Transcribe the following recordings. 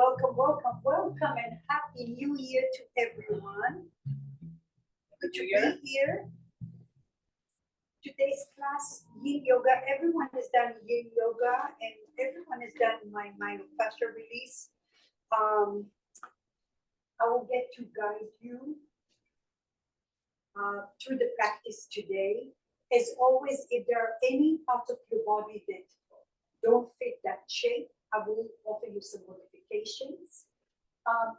welcome, welcome, welcome, and Happy New Year to everyone. Good to be here. Today's class, Yin Yoga. Everyone has done Yin Yoga, and everyone has done my myofascial release. I will get to guide you through the practice today. As always, if there are any parts of your body that don't fit that shape, I will offer you some modifications.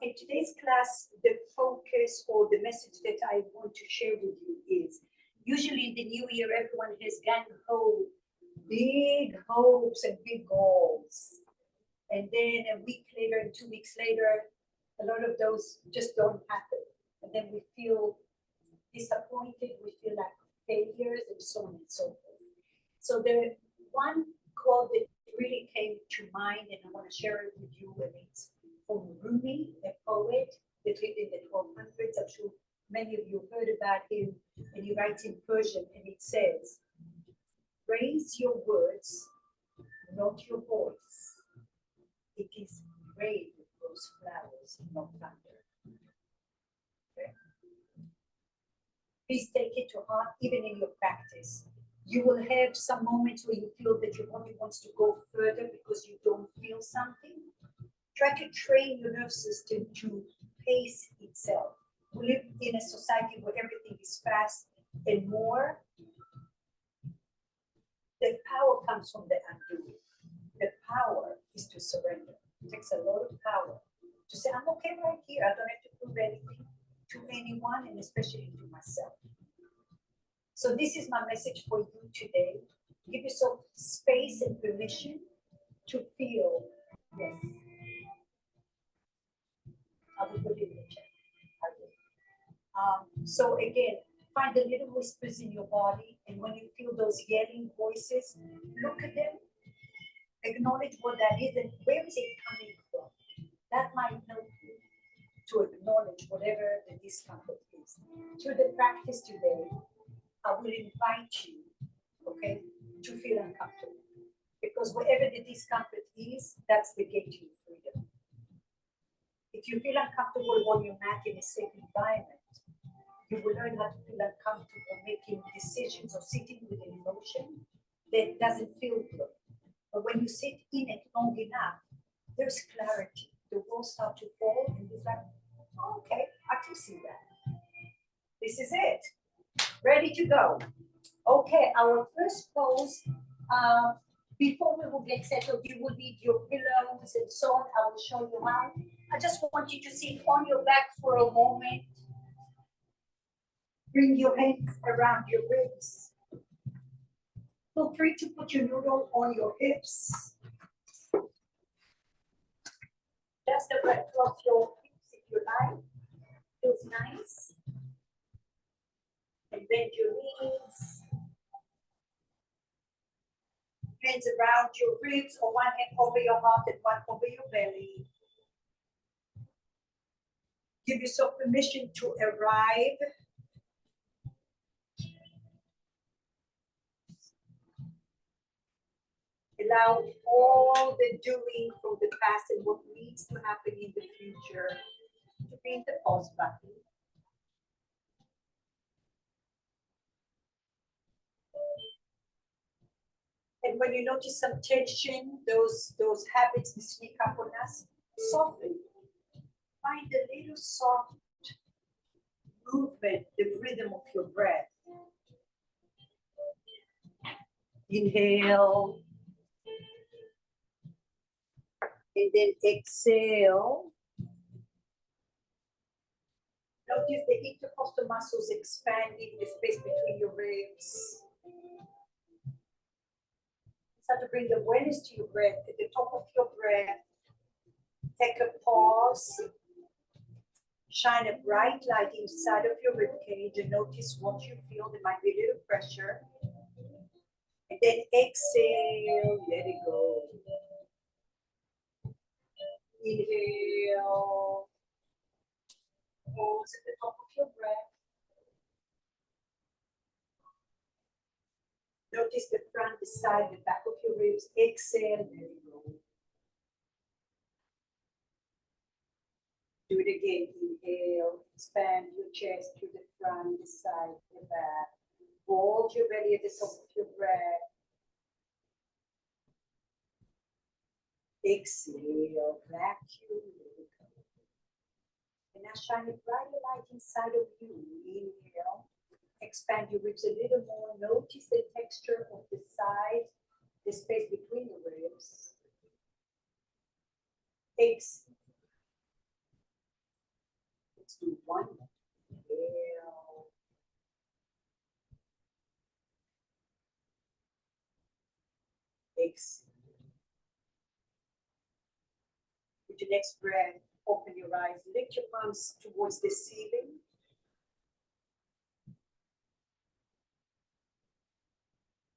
In today's class, the focus or the message that I want to share with you is, usually in the new year, everyone has gung-ho, big hopes and big goals. And then a week later and 2 weeks later, a lot of those just don't happen. And then we feel disappointed, we feel like failures, and so on and so forth. So the one quote that really came to mind, and I want to share it with you, and it's from Rumi, a poet that lived in the 1200s. I'm sure many of you heard about him, and he writes in Persian, and it says, "Raise your words, not your voice. It is rain that grows flowers, not thunder." Okay? Please take it to heart, even in your practice. You will have some moments where you feel that your body wants to go further because you don't feel something. Try to train your nervous system to pace itself. We live in a society where everything is fast and more. The power comes from the undoing. The power is to surrender. It takes a lot of power to say, I'm okay right here. I don't have to prove anything to anyone, and especially to myself. So this is my message for you today. Give yourself space and permission to feel. Yes. I will put it in the chat. So again, find the little whispers in your body, and when you feel those yelling voices, look at them, acknowledge what that is, and where is it coming from? That might help you to acknowledge whatever the discomfort is. Through the practice today, I will invite you, okay, to feel uncomfortable. Because wherever the discomfort is, that's the gate to freedom. If you feel uncomfortable on your mat in a safe environment, you will learn how to feel uncomfortable making decisions or sitting with an emotion that doesn't feel good. But when you sit in it long enough, there's clarity. The walls start to fall, and it's like, oh, okay, I can see that. This is it. Ready to go. Okay, our first pose, before we will get settled, you will need your pillows and so on. I will show you how. I just want you to sit on your back for a moment. Bring your hands around your ribs. Feel free to put your noodle on your hips. Just the breadth of your hips if you like. Feels nice. And bend your knees. Hands around your ribs, or one hand over your heart and one over your belly. Give yourself permission to arrive. Allow all the doing from the past and what needs to happen in the future to be in the pause button. And when you notice some tension, those habits that sneak up on us, soften. Find a little soft movement, the rhythm of your breath. Inhale. And then exhale. Notice the intercostal muscles expanding the space between your ribs. Start to bring awareness to your breath at the top of your breath. Take a pause. Shine a bright light inside of your ribcage and notice what you feel. There might be a little pressure. And then exhale, let it go. Inhale. Pause at the top of your breath. Notice the front, the side, the back of your ribs. Exhale, let it go. it again. Inhale, expand your chest to the front, the side, the back. Hold your belly at the top of your breath. Exhale, vacuum. And now shine a brighter light inside of you. Inhale, expand your ribs a little more. Notice the texture of the side, the space between the ribs. Exhale. Let's do one more. Inhale. Exhale. With your next breath, open your eyes, lift your palms towards the ceiling.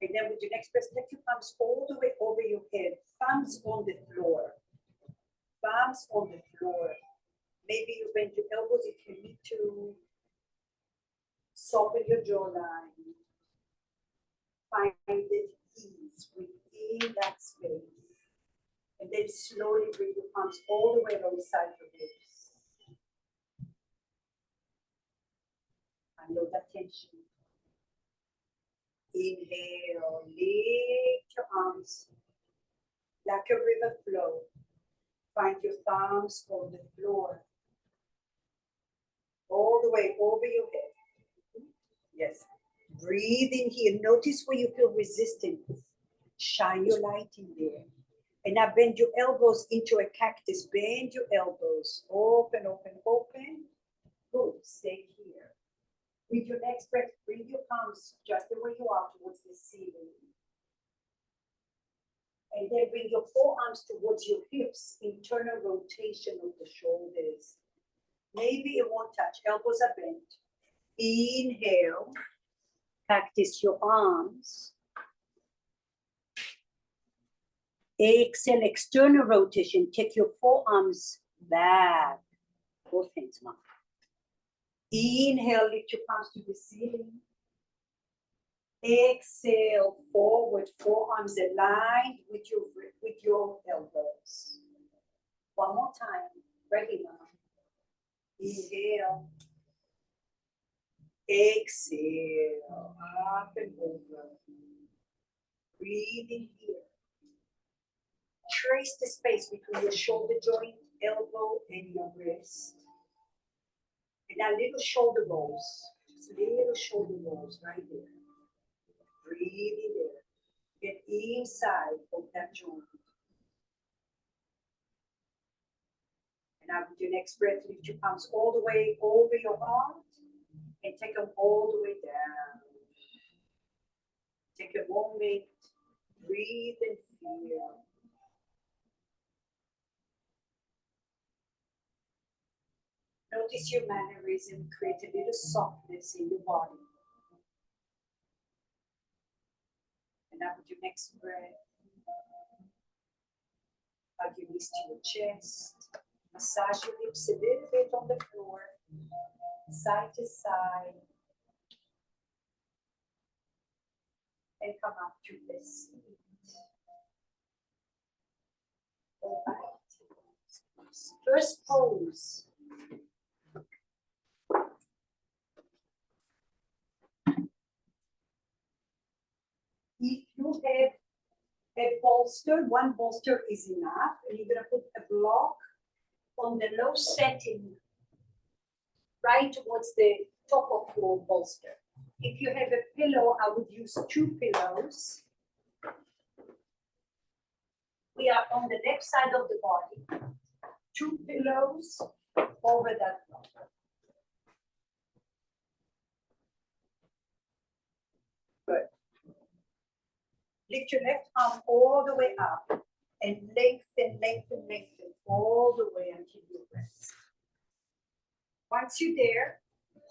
And then with your next breath, lift your palms all the way over your head, thumbs on the floor. Thumbs on the floor. Maybe you bend your elbows if you need to. Soften your jawline. Find the ease within that space. And then slowly bring your palms all the way alongside your hips. Feel that tension. Inhale, lift your arms like a river flow. Find your thumbs on the floor. All the way over your head. Yes. Breathe in here. Notice where you feel resistance. Shine your light in there. And now bend your elbows into a cactus. Bend your elbows. Open, open, open. Good. Stay here. With your next breath, bring your palms just the way you are towards the ceiling. And then bring your forearms towards your hips. Internal rotation of the shoulders. Maybe it won't touch. Elbows are bent. Inhale. Cactus your arms. Exhale, external rotation. Take your forearms back. Both hands, mom. Inhale, lift your palms to the ceiling. Exhale, forward, forearms aligned with your elbows. One more time, regular. Inhale. Exhale, up and over. Breathing here. Trace the space between your shoulder joint, elbow, and your wrist. And now little shoulder rolls. Just little shoulder rolls right there. Breathe in there. Get inside of that joint. And now with your next breath, lift your palms all the way over your heart and take them all the way down. Take a moment, breathe and feel. Notice your mannerism, create a little softness in your body. And now with your next breath, hug your knees to your chest. Massage your lips a little bit on the floor, side to side. And come up to the seat. All right. First pose. If you have a bolster, one bolster is enough, and you're going to put a block on the low setting right towards the top of your bolster. If you have a pillow, I would use 2 pillows. We are on the left side of the body. 2 pillows over that block. Good. Lift your left arm all the way up and lengthen, lengthen, lengthen all the way until you rest. Once you're there,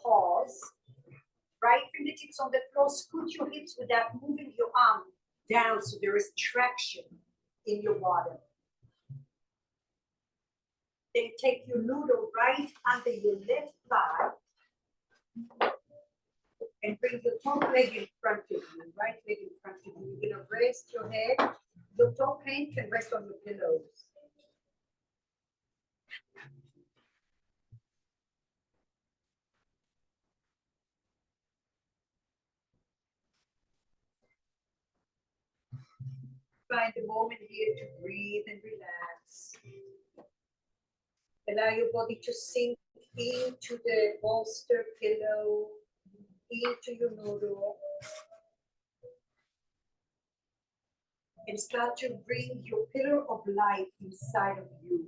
pause. Right fingertips on the floor, scoot your hips without moving your arm down so there is traction in your bottom. Then take your noodle right under your left thigh and bring your top leg in front of you, right leg in front of you. You're gonna rest your head. Your top hand can rest on your pillows. find the moment here to breathe and relax. Allow your body to sink into the bolster, pillow, into your noodle. And start to bring your pillar of light inside of you.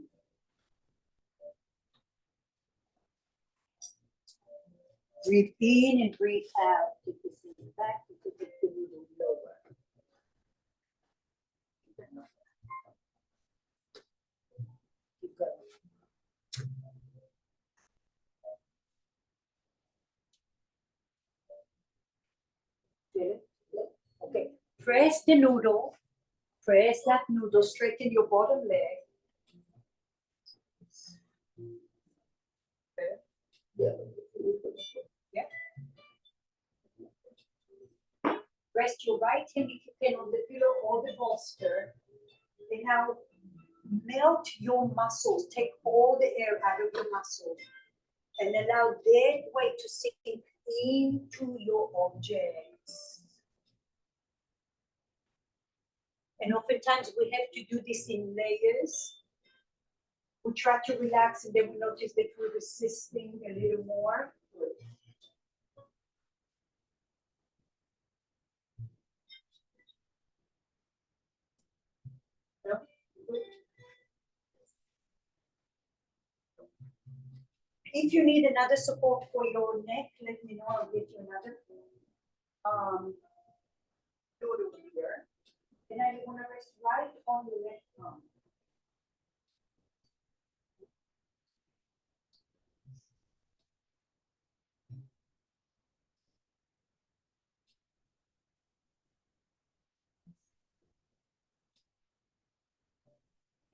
Breathe in and breathe out. Take the center back, take the noodle lower. Keep going. Okay, press the noodle. Press that noodle, straighten your bottom leg. Yeah. Rest your right hand if you can on the pillow or the bolster. And now melt your muscles. Take all the air out of your muscles. And allow that weight to sink into your objects. And oftentimes we have to do this in layers. We try to relax and then we notice that we're resisting a little more. If you need another support for your neck, let me know. I'll get you another noodle here. And I want to rest right on your left arm.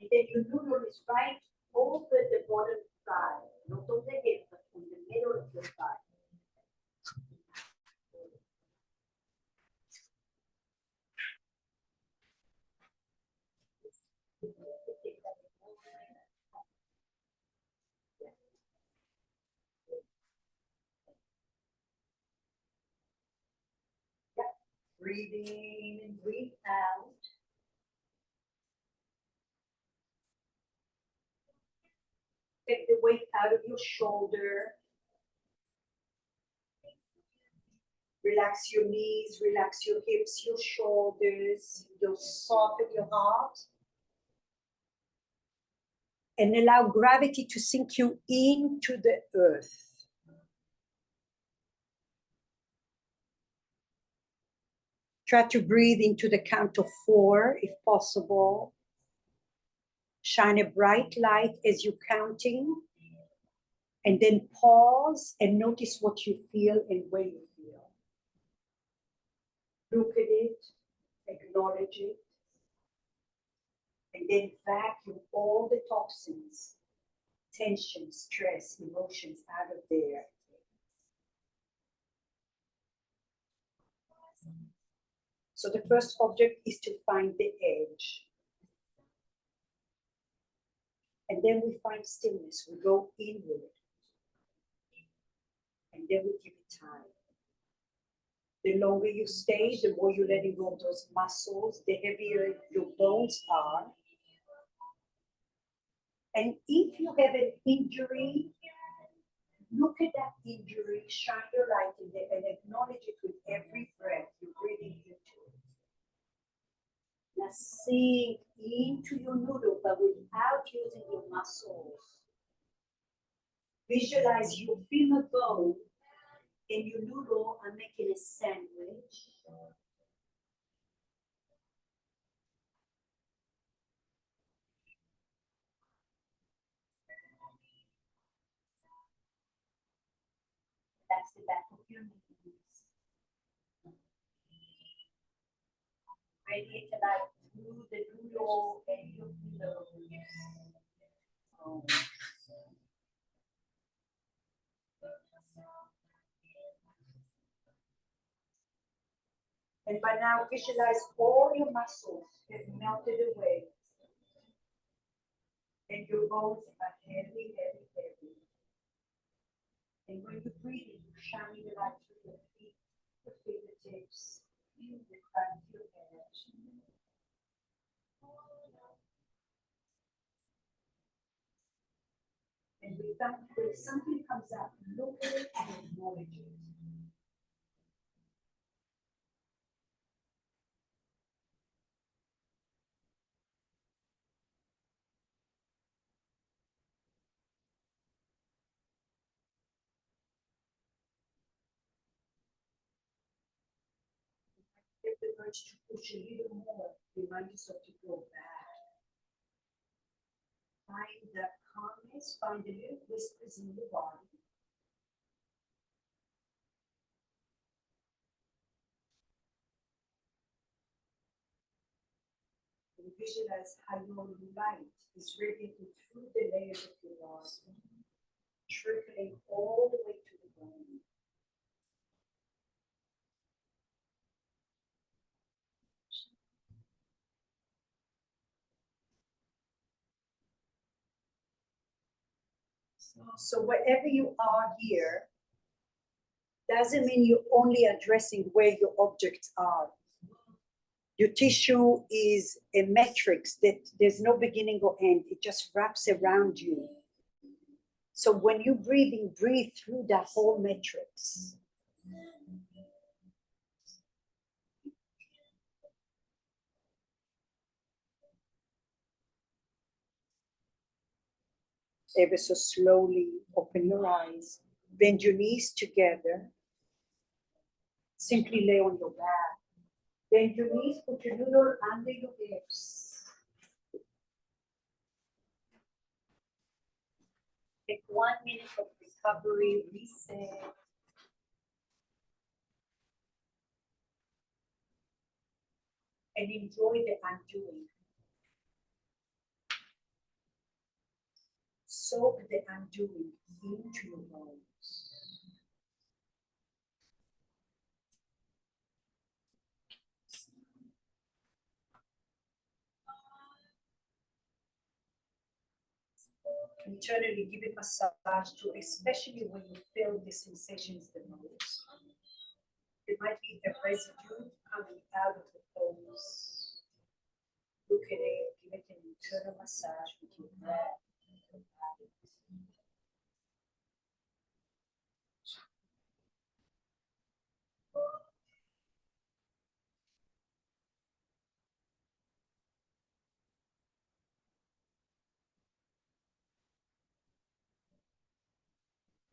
And then your noodle is right over the bottom thigh, not on the hip, but in the middle of your thigh. Breathe in and breathe out. Take the weight out of your shoulder. Relax your knees, relax your hips, your shoulders. You'll soften your heart. And allow gravity to sink you into the earth. Try to breathe into the count of 4 if possible. Shine a bright light as you're counting. And then pause and notice what you feel and where you feel. Look at it, acknowledge it, and then vacuum all the toxins, tension, stress, emotions out of there. So the first object is to find the edge. And then we find stillness. We go inward. And then we give it time. The longer you stay, the more you're letting go of those muscles, the heavier your bones are. And if you have an injury, look at that injury, shine your light in there, and acknowledge it with every breath you're breathing into it. Now sink into your noodle, but without using your muscles. Visualize your femur bone and your noodle are making a sandwich. That's the back of your knees. Radiate the light through the noodle and your pillows. And by now, visualize all your muscles have melted away. And your bones are heavy, heavy, heavy. And when you breathe, you shine the light through your feet, the fingertips, the crown of your head. And when something comes up, look at it and acknowledge it. If the urge to push a little more, remind yourself to go back. Find that calmness, find the little whispers in your body. And visualize how your light is radiating through the layers of your body, trickling all the way to the bone. So wherever you are here, doesn't mean you're only addressing where your objects are. Your tissue is a matrix that there's no beginning or end. It just wraps around you. So when you're breathing, breathe through that whole matrix. Ever so slowly, open your eyes, bend your knees together. Simply lay on your back. Bend your knees, put your noodle under your hips. Take 1 minute of recovery, reset. And enjoy the undoing. Soak the undoing into your bones. Internally give it massage to, especially when you feel the sensations the most. It might be a residue coming out of the pose. Look at it, give it an internal massage with your breath.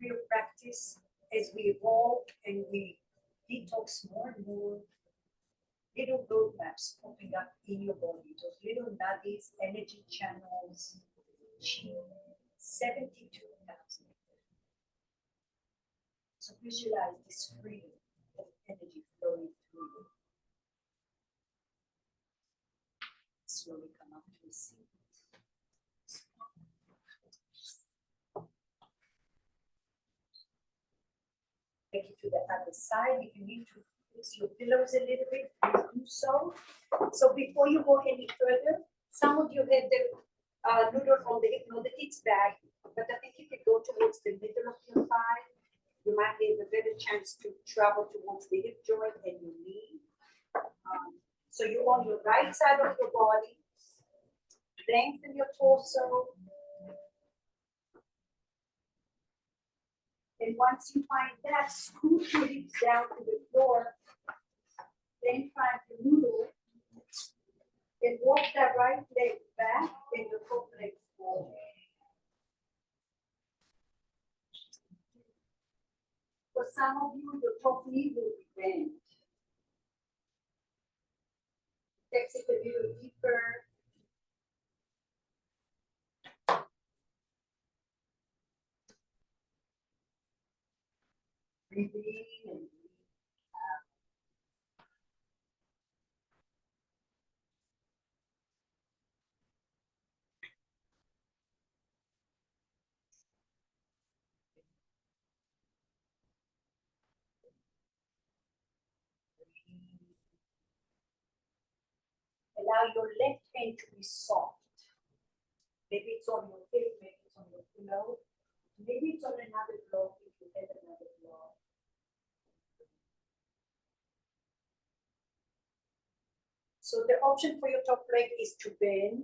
Real practice as we evolve and we detox more and more, little roadmaps popping up in your body, those little nuddies, energy channels, 72,000. So visualize this freedom of energy flowing through you. Slowly come up to a seat. Take it to the other side. If you need to fix your pillows a little bit, please do so. So before you go any further, some of you had the noodle on the hip, no, the hips back, but I think if you go towards the middle of your thigh, you might have a better chance to travel towards the hip joint and your knee. So you're on your right side of your body, lengthen your torso. And once you find that, scoot your hips down to the floor. Then find the noodle and walk that right leg back and the top leg forward. For some of you, your top knee will be bent. Takes it a little deeper. Breathe in and breathe out. Allow your left hand to be soft. Maybe it's on your hip, maybe it's on your pillow, maybe it's on another block if you have another block. So the option for your top leg is to bend.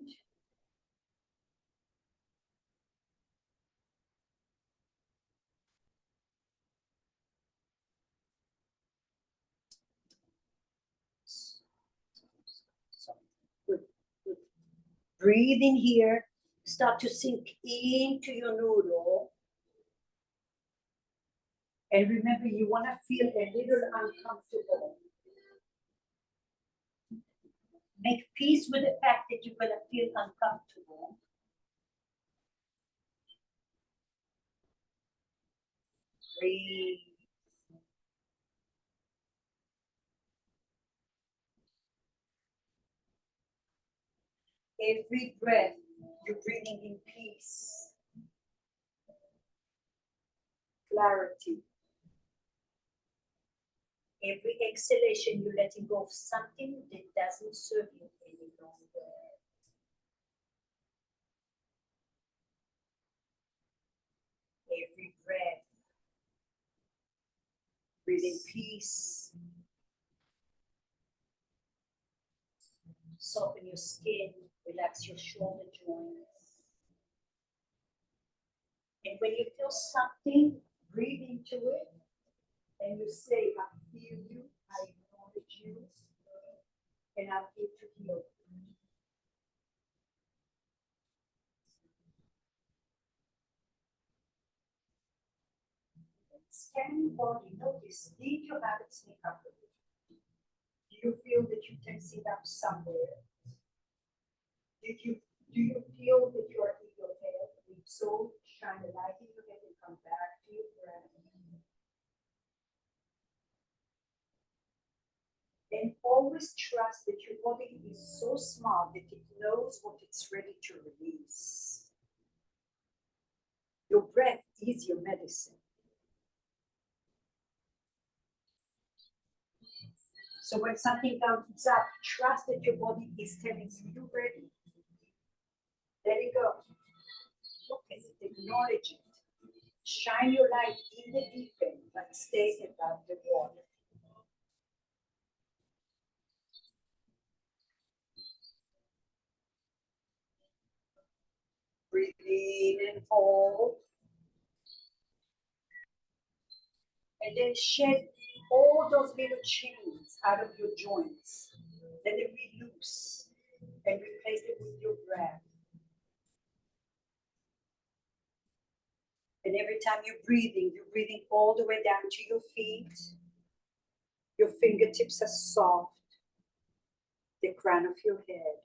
Breathe in here. Start to sink into your noodle. And remember, you want to feel a little uncomfortable. Make peace with the fact that you're going to feel uncomfortable. Breathe. Every breath, you're breathing in peace, clarity. Every exhalation, you're letting go of something that doesn't serve you any longer. Every breath, breathe in peace. Soften your skin, relax your shoulder joints. And when you feel something, breathe into it. And you say, I feel you, I acknowledge you, and I'm here to heal. Scan your body, notice, did your habit sneak up a bit? Do you feel that you're tensing up somewhere? Do you feel that you are in your head? So shine a light in your head and come back to your breath. And always trust that your body is so smart that it knows what it's ready to release. Your breath is your medicine. So when something comes up, trust that your body is telling you you're ready. Let it go. Look at it, acknowledge it. Shine your light in the deep end, but stay above the water. Breathe in and hold. And then shed all those little chains out of your joints. Let them be loose and replace it with your breath. And every time you're breathing all the way down to your feet. Your fingertips are soft. The crown of your head.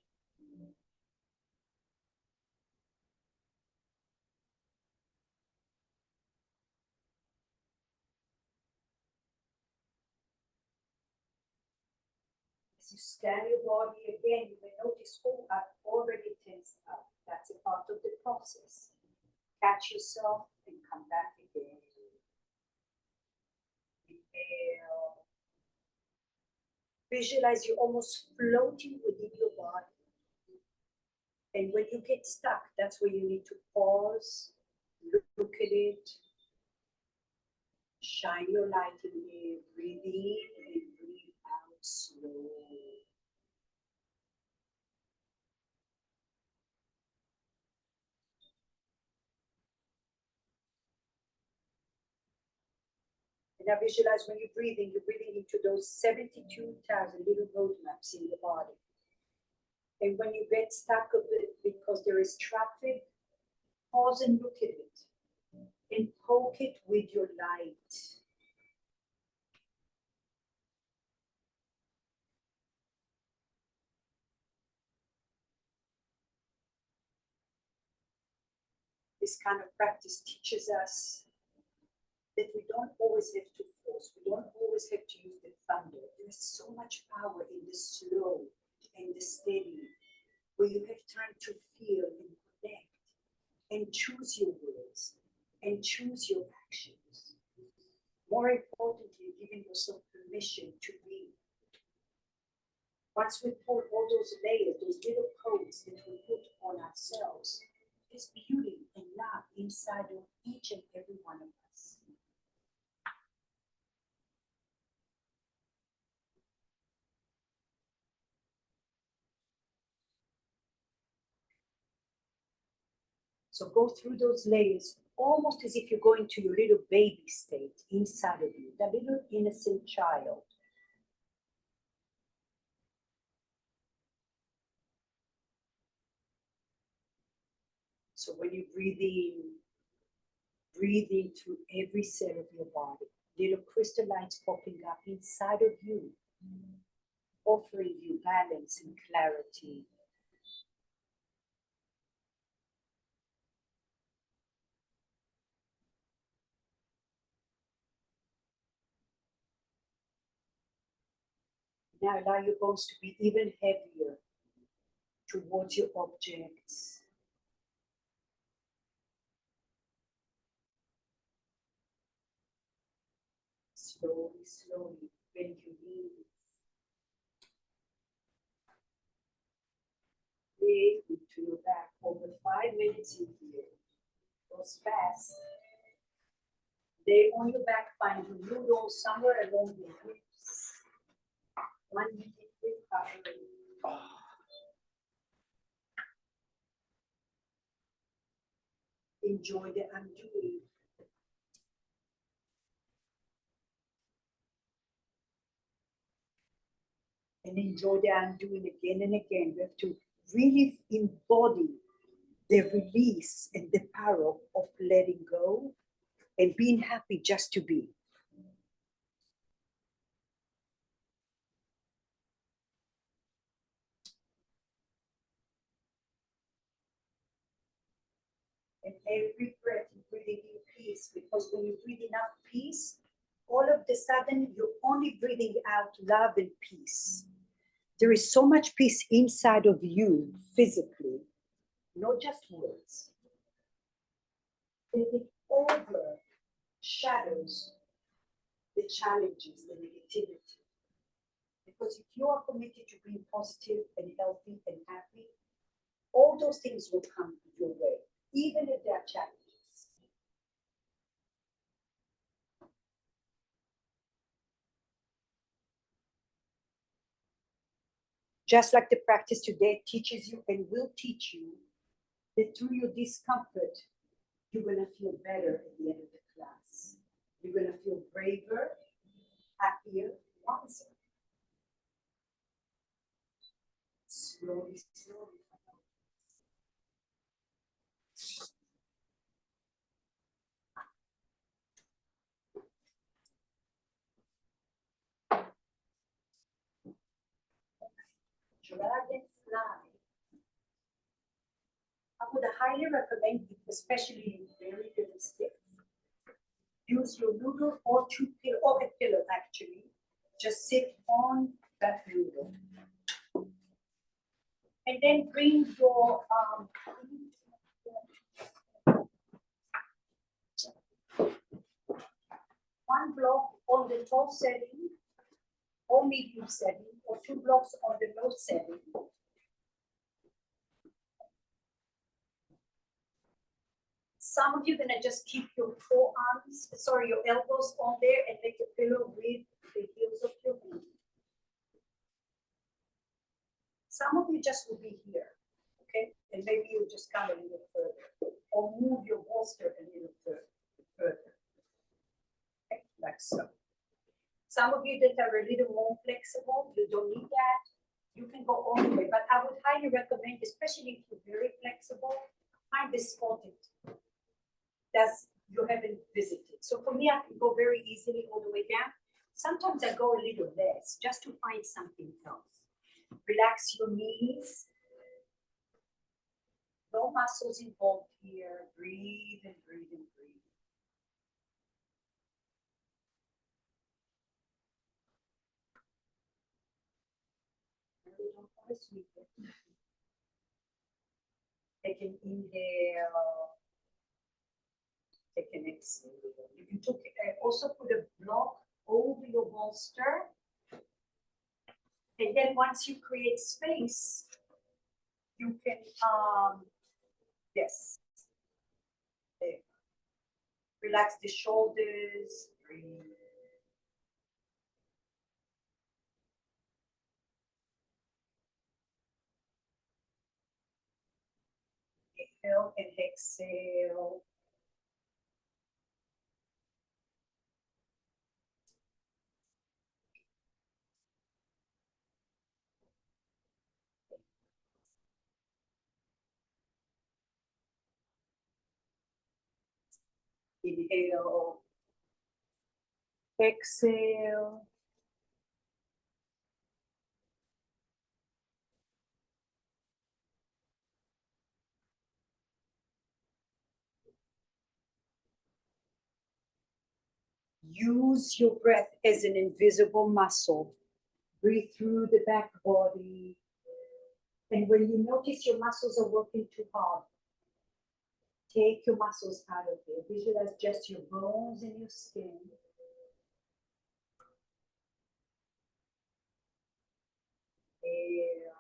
As you scan your body again, you may notice, oh, I've already tensed up. That's a part of the process. Catch yourself and come back again. Inhale. Visualize you're almost floating within your body. And when you get stuck, that's where you need to pause, look at it, shine your light in there, breathe in and breathe out slowly. And now visualize when you're breathing into those 72,000 little roadmaps in your body. And when you get stuck a bit because there is traffic, pause and look at it. And poke it with your light. This kind of practice teaches us that we don't always have to force, we don't always have to use the thunder. There's so much power in the slow and the steady, where you have time to feel and connect and choose your words and choose your actions. More importantly, giving yourself permission to be. Once we pull all those layers, those little coats that we put on ourselves, there's beauty and love inside of each and every one of us. So go through those layers almost as if you're going to your little baby state inside of you, that little innocent child. So when you breathe in through every cell of your body, little crystallites popping up inside of you, offering you balance and clarity. Now allow your bones to be even heavier towards your objects. Slowly, slowly bend your knees. Breathe into your back. Over 5 minutes in here. Goes fast. Then on your back, find your noodle somewhere along your hips. 1 minute recovery. Enjoy the undoing. And enjoy the undoing again and again. We have to really embody the release and the power of letting go and being happy just to be. And every breath you're breathing in peace, because when you breathe enough peace, all of a sudden you're only breathing out love and peace. There is so much peace inside of you physically, not just words. It overshadows the challenges, the negativity. Because if you are committed to being positive and healthy and happy, all those things will come your way, even if they are challenges. Just like the practice today teaches you and will teach you that through your discomfort, you're going to feel better at the end of the class. You're going to feel braver, happier, wiser. Slowly, slowly. Dragonfly. I would highly recommend, especially in very little sticks, use your noodle or two pillow or a pillow actually. Just sit on that noodle. And then bring your one block on the top setting or medium setting, or 2 blocks on the low setting. Some of you are gonna just keep your your elbows on there and make a pillow with the heels of your feet. Some of you just will be here, okay? And maybe you just come a little further, or move your bolster a little further. Okay, like so. Some of you that are a little more flexible, you don't need that. You can go all the way, but I would highly recommend, especially if you're very flexible, find the spot that you haven't visited. So for me, I can go very easily all the way down. Sometimes I go a little less just to find something else. Relax your knees. No muscles involved here. Breathe and breathe and breathe. Don't fall asleep. Take an inhale. Take an exhale. You can also put a block over your bolster. And then once you create space, you can, yes. There. Relax the shoulders. Breathe. Inhale and exhale. Inhale. Exhale. Use your breath as an invisible muscle. Breathe through the back body. And when you notice your muscles are working too hard, take your muscles out of there. Visualize just your bones and your skin. Exhale.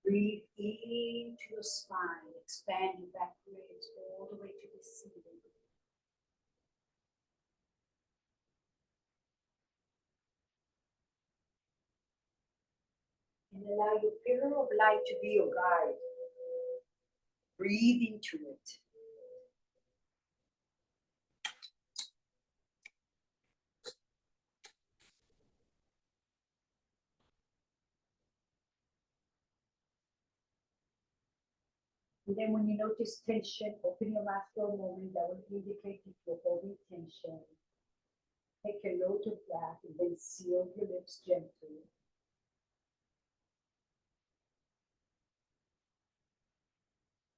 Breathe into your spine. Expand your back ribs all the way to the ceiling. And allow your pillar of light to be your guide. Breathe into it. And then when you notice tension, open your mouth for a moment. That will indicate if you're holding tension. Take a note of that and then seal your lips gently.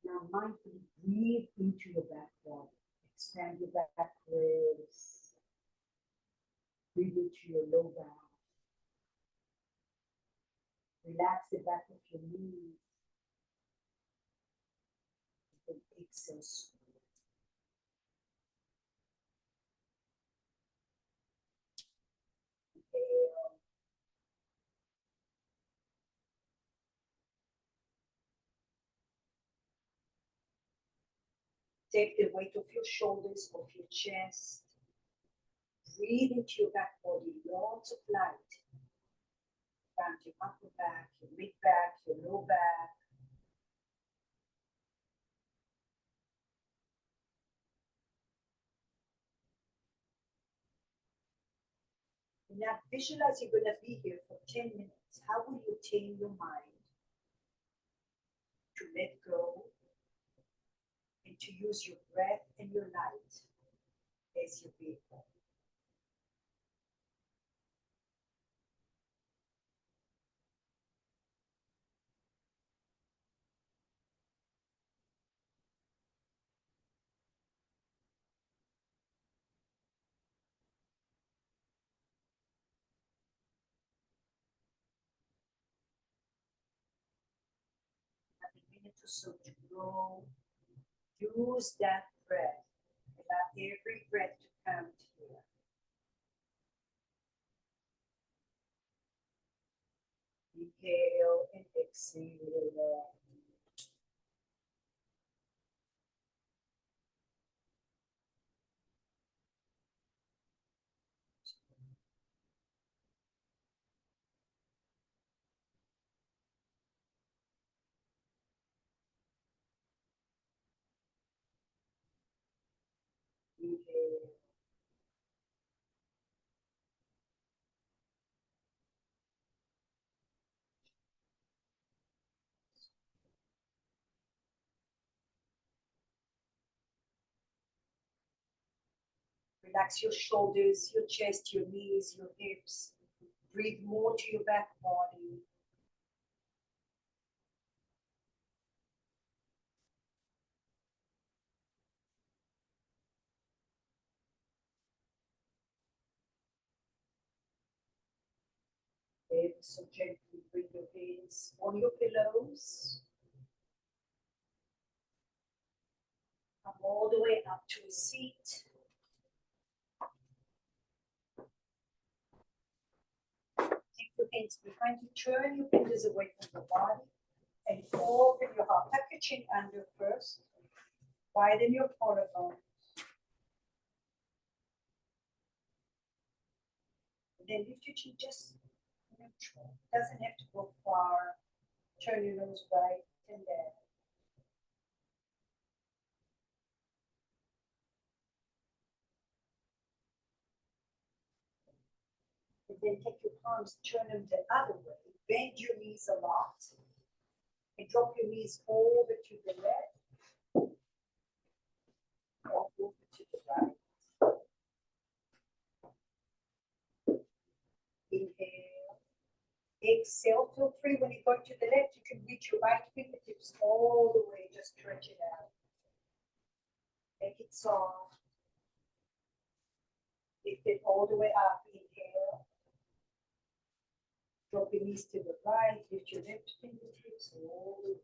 Now mindfully breathe into your back body. Expand your back ribs. Breathe into your low back. Relax the back of your knees. And exhale. Inhale. Take the weight of your shoulders, of your chest. Breathe into your back body, lots of light. Down to your upper back, your mid back, your low back. Now visualize you're going to be here for 10 minutes. How will you tame your mind to let go and to use your breath and your light as your vehicle? Have a minute or so to grow. Use that breath. Allow every breath to count here. Inhale and exhale. Inhale. Relax your shoulders, your chest, your knees, your hips. Breathe more to your back body. Ever so gently bring your hands on your pillows. Come all the way up to a seat. Keep your hands behind you. Turn your fingers away from your body and open your heart. Tuck your chin under first. Widen your collarbone. And then lift your chin just neutral. Doesn't have to go far. Turn your nose right and left. And then take your palms, turn them the other way. Bend your knees a lot. And drop your knees over to the left. exhale, feel free when you go to the left, you can reach your right fingertips all the way, just stretch it out. Make it soft. Lift it all the way up, inhale. Drop your knees to the right, lift your left fingertips all the way.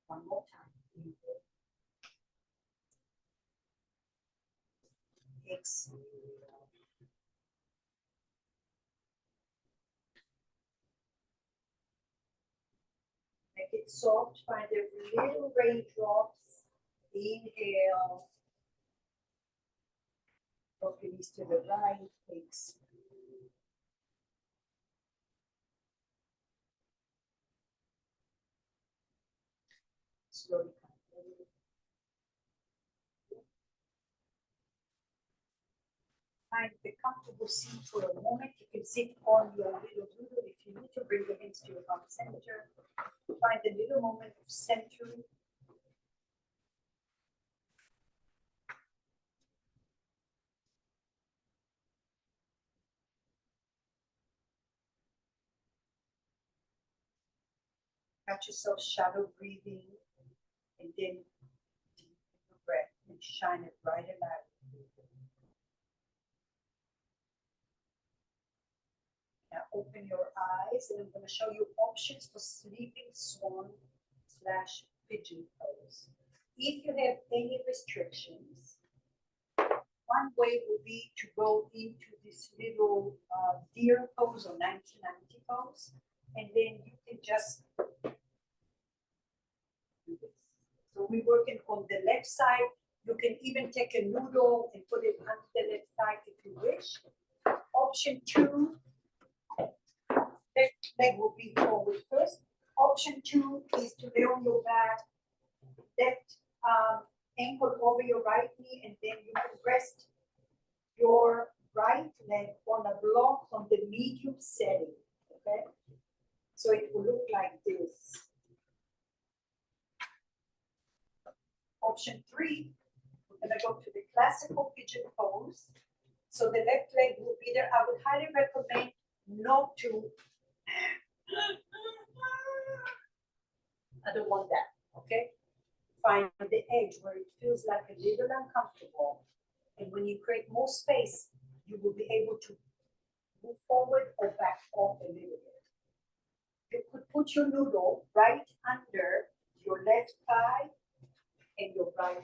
One more time. Inhale. Exhale. Make it soft, find the little raindrops. Inhale. Drop your knees to the right, exhale. Slowly come forward. Find the comfortable seat for a moment. You can sit on your little doodle if you need to. Bring your hands to your heart center. Find a little moment of centering. Catch yourself shadow breathing, and then deep breath and shine it bright and loud. Now open your eyes, and I'm going to show you options for sleeping swan / pigeon pose. If you have any restrictions, one way will be to go into this little deer pose or 1990 pose, and then you can just do this. So we're working on the left side. You can even take a noodle and put it on the left side if you wish. Option 2, left leg will be forward first. Option 2 is to lay on your back, left ankle over your right knee, and then you can rest your right leg on a block on the medium setting. Okay, so it will look like this. Option 3, we're going to go to the classical pigeon pose. So the left leg will be there. I would highly recommend not to. I don't want that, okay? Find the edge where it feels like a little uncomfortable. And when you create more space, you will be able to move forward or back off a little bit. You could put your noodle right under your left thigh and your right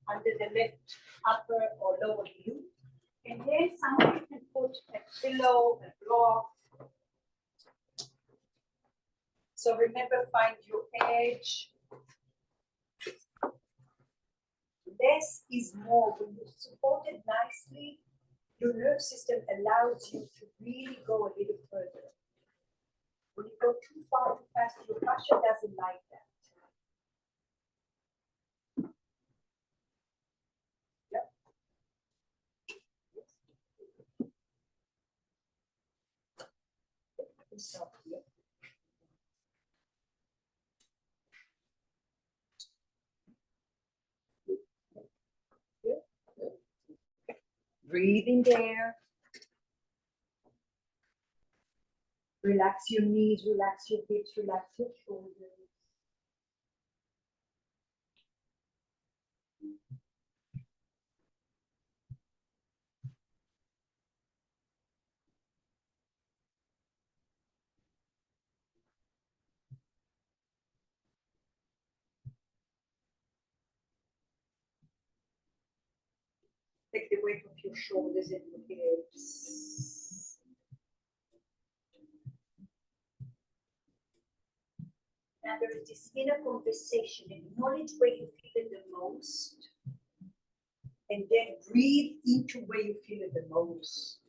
under the left upper or lower glute. And then someone can put a pillow, a block. So remember, find your edge. Less is more. When you support it nicely, your nerve system allows you to really go a little further. When you go too far, too fast, your fascia doesn't like that. Yep. Stop here. Breathe in there. Relax your knees, relax your hips, relax your shoulders. Take the weight of your shoulders and your hips. Now there is this inner conversation. Acknowledge where you feel it the most. And then breathe into where you feel it the most.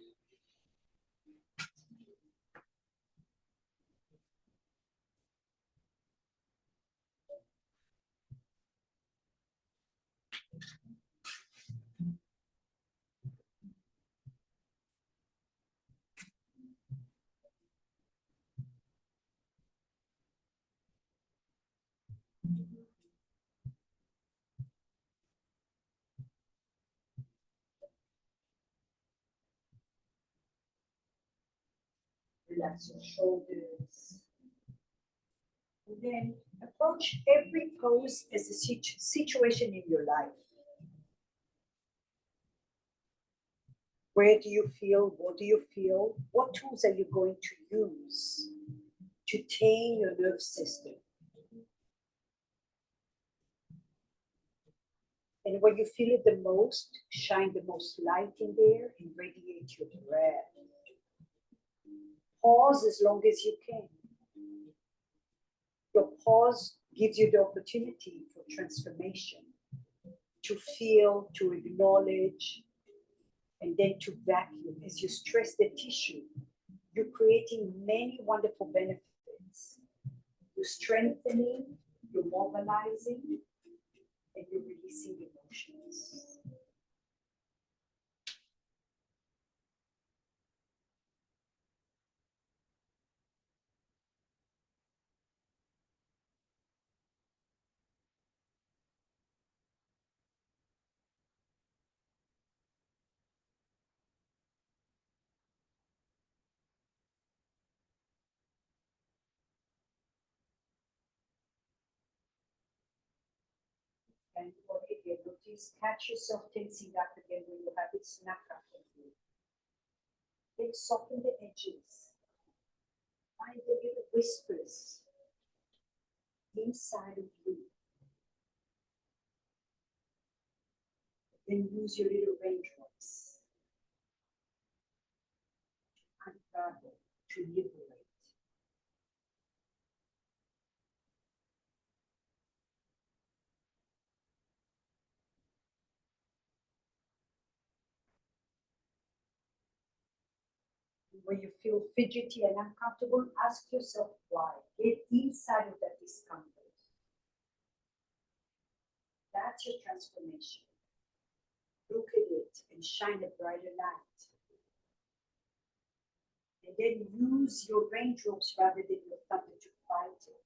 Relax your shoulders. And then approach every pose as a situation in your life. Where do you feel? What do you feel? What tools are you going to use to tame your nerve system? And when you feel it the most, shine the most light in there and radiate your breath. Pause as long as you can. Your pause gives you the opportunity for transformation, to feel, to acknowledge, and then to vacuum. As you stress the tissue, you're creating many wonderful benefits. You're strengthening, you're mobilizing, and you're releasing emotions. And already notice, catch yourself tensing up again when you have it snap up of you. Then soften the edges. Find the little whispers inside of you. Then use your little raindrops to unravel, to liberate. When you feel fidgety and uncomfortable, ask yourself why. Get inside of that discomfort. That's your transformation. Look at it and shine a brighter light. And then use your raindrops rather than your thunder to fight it.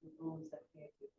The bones are heavy.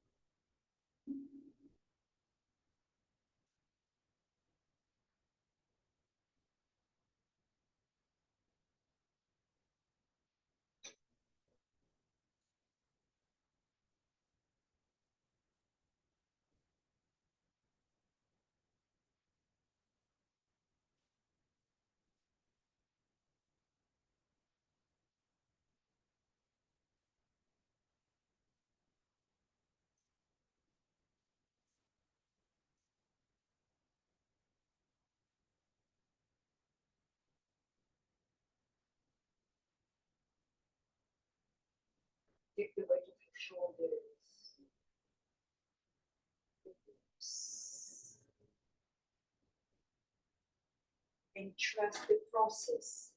Take the weight of your shoulders. And trust the process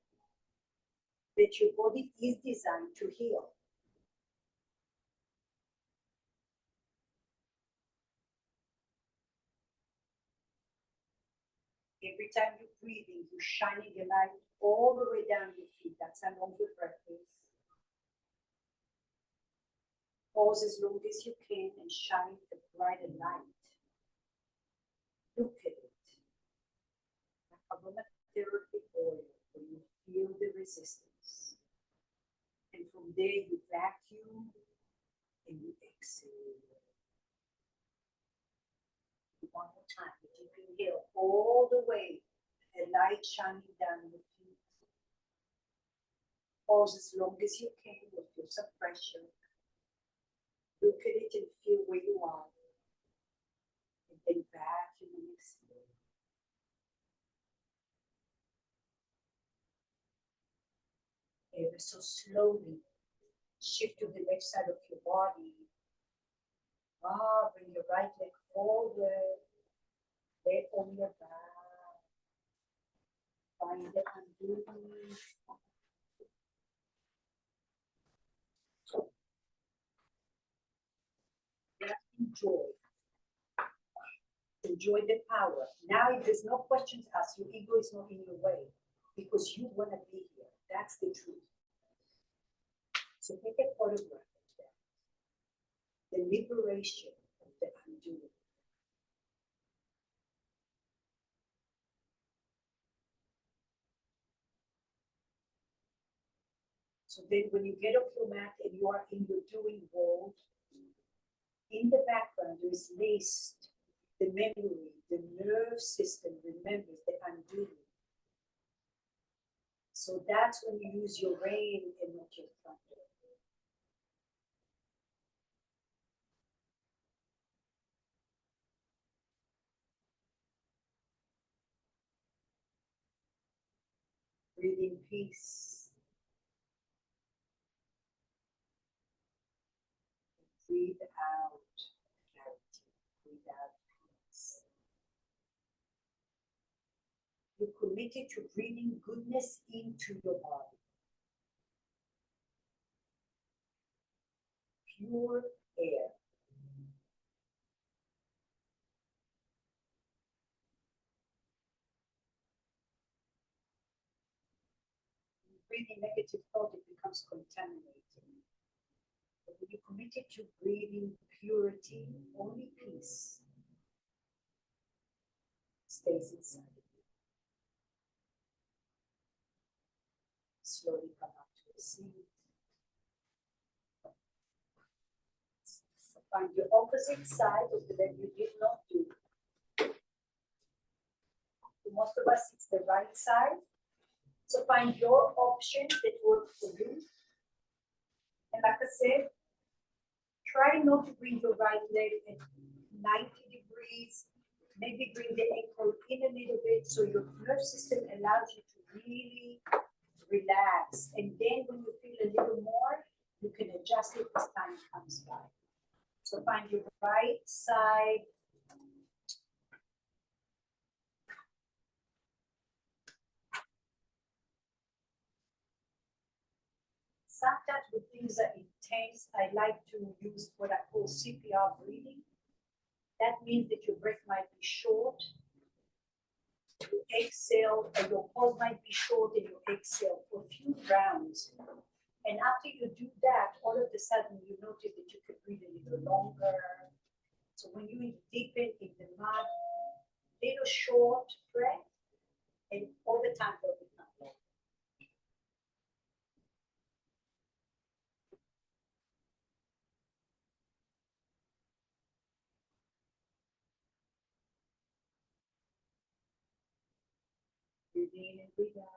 that your body is designed to heal. Every time you're breathing, you're shining a light all the way down your feet. That's how long your breath is. Pause as long as you can and shine a brighter light. Look at it. Like aromatherapy oil, where you feel the resistance. And from there, you vacuum and you exhale. One more time. Deep inhale all the way, the light shining down your feet. Pause as long as you can. You'll feel some pressure. Look at it and feel where you are. And then vacuum and exhale. Ever so slowly, shift to the left side of your body. Bring your right leg forward. Leg on your back. Find the underneath. Enjoy. Enjoy the power. Now, if there's no questions asked, your ego is not in your way because you want to be here. That's the truth. So take a photograph of that. the liberation of the undoing. So then when you get off your mat and you are in your doing world, in the background there is laced the memory, the nerve system remembers the undoing. So that's when you use your rain and not your thunder. Breathe in peace. Breathe out clarity. Breathe out peace. You're committed to breathing goodness into your body. Pure air. Breathing negative thought, it becomes contaminating. But when you're committed to breathing purity, only peace stays inside of you. Slowly come up to a seat. Find the opposite side of the leg you did not do. For most of us, it's the right side. So find your option that works for you. And like I said, try not to bring your right leg at 90 degrees. Maybe bring the ankle in a little bit so your nerve system allows you to really relax. And then when you feel a little more, you can adjust it as time comes by. So find your right side. Sometimes when things are intense, I like to use what I call CPR breathing. That means that your breath might be short. You exhale, and your pause might be short, and you exhale for a few rounds. And after you do that, all of a sudden you notice that you can breathe a little longer. So when you deepen in the mud, little short breath, and all the time they'll become long. Breathe in and breathe out.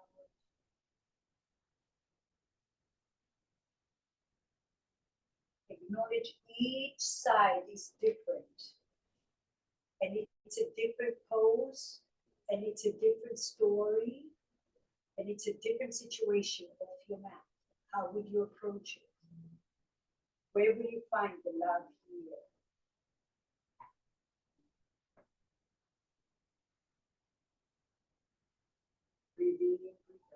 Acknowledge each side is different. And it's a different pose, and it's a different story, and it's a different situation of your mat. How would you approach it? Where will you find the love here? Breathe in and breathe out.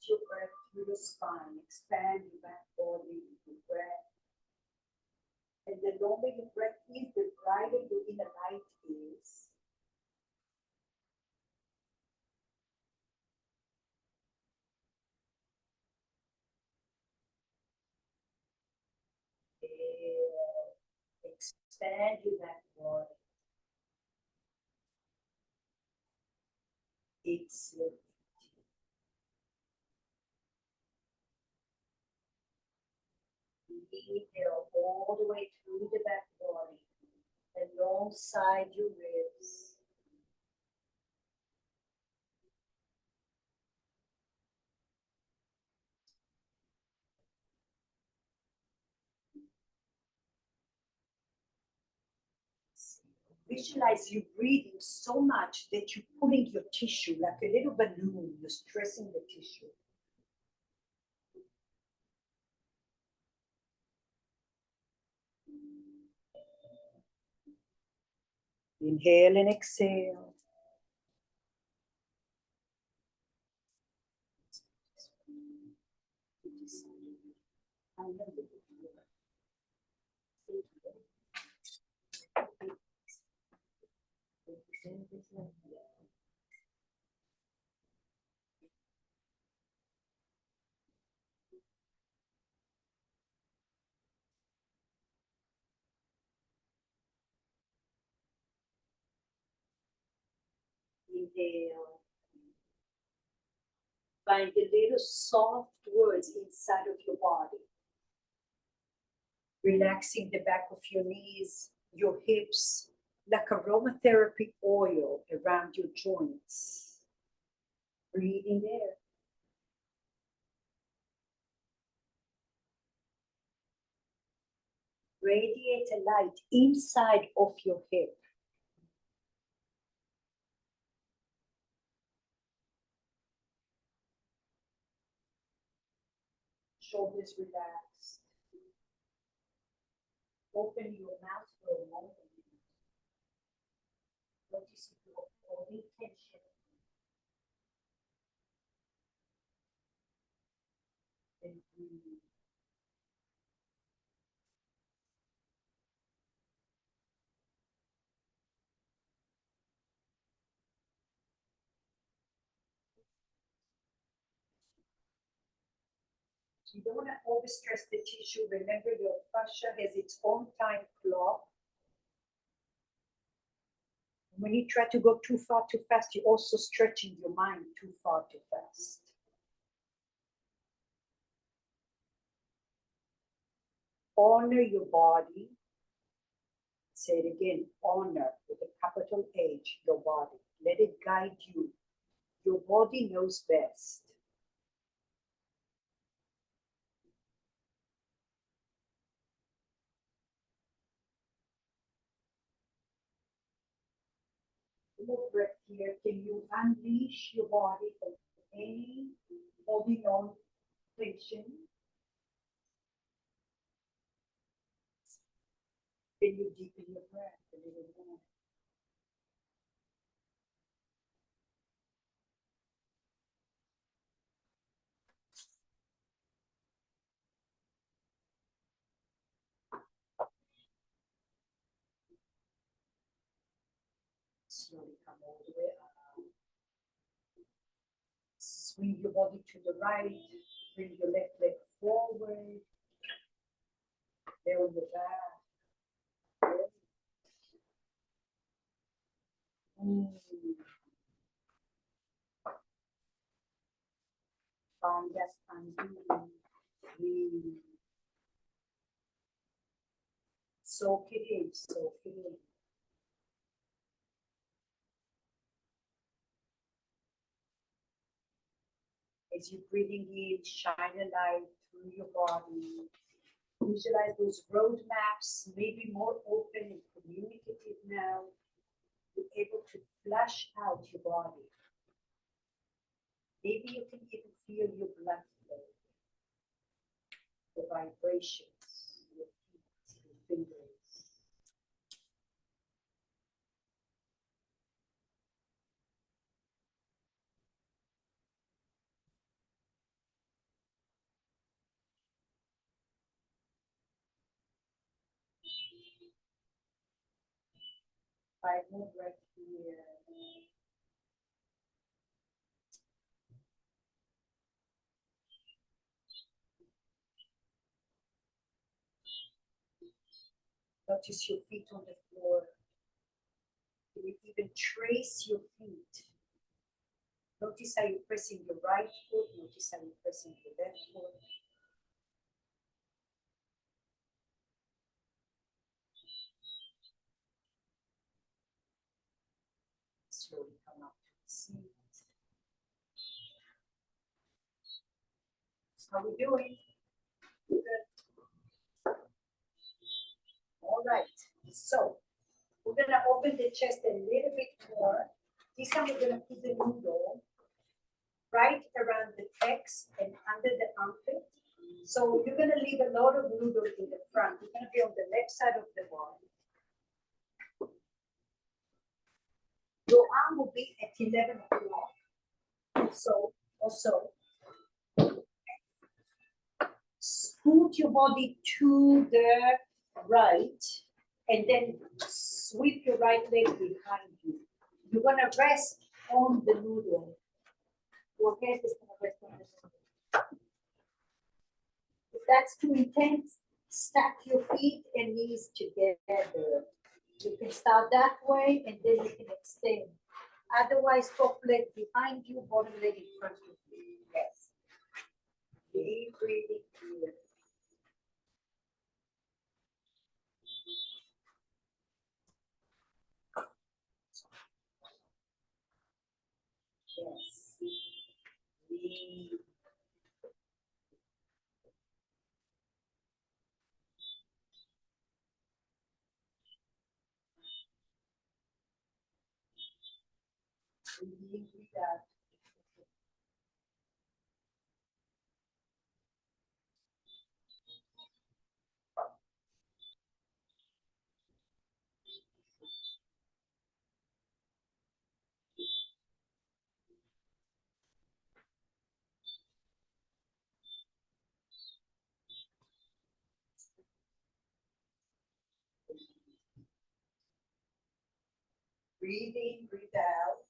Your breath through the spine, expand your back body with your breath. And the longer your breath is, the brighter your inner light is. Expand your back body. Exhale. Inhale all the way through the back body, alongside your ribs. Visualize you breathing so much that you're pulling your tissue like a little balloon. You're stressing the tissue. Inhale and exhale. I know you. Inhale. Find the little soft words inside of your body. Relaxing the back of your knees, your hips, like aromatherapy oil around your joints. Breathe in there. Radiate a light inside of your hip. Shoulders relaxed. Open your mouth for a moment. Notice if you're holding tension. And breathe. You don't want to overstress the tissue. Remember, your fascia has its own time clock. When you try to go too far too fast, you're also stretching your mind too far too fast. Honor your body. Say it again, honor with a capital H, your body. Let it guide you. Your body knows best. Little breath here. Can you unleash your body from any holding on tension? Then you deepen your breath a little more. Slowly come all the way up. Swing your body to the right. Bring your left leg forward. Lay on your back. Find that undoing. Breathe. Soak it in. Soak it in. As you're breathing in, shine a light through your body. Visualize those roadmaps, maybe more open and communicative now. You're able to flush out your body. Maybe you can even feel your blood flow, the vibrations, your feet, your fingers. Five more breaths here. Notice your feet on the floor. You will even trace your feet. Notice how you're pressing your right foot. Notice how you're pressing your left foot. Slowly come up to the seat. How we doing? Good. All right. So we're gonna open the chest a little bit more. This time we're gonna put the noodle right around the pecs and under the armpit. So you're gonna leave a lot of noodle in the front. You're gonna be on the left side of the body. Your arm will be at 11 o'clock. So also scoot scoot your body to the right and then sweep your right leg behind you. You're gonna rest on the noodle. Your head is gonna rest on the noodle. If that's too intense, stack your feet and knees together. You can start that way and then you can extend. Otherwise, top leg behind you, bottom leg in front of you. Yes. Deep breathing here. Yes. Breathe. Breathe, breathe out. Breathe in, breathe out.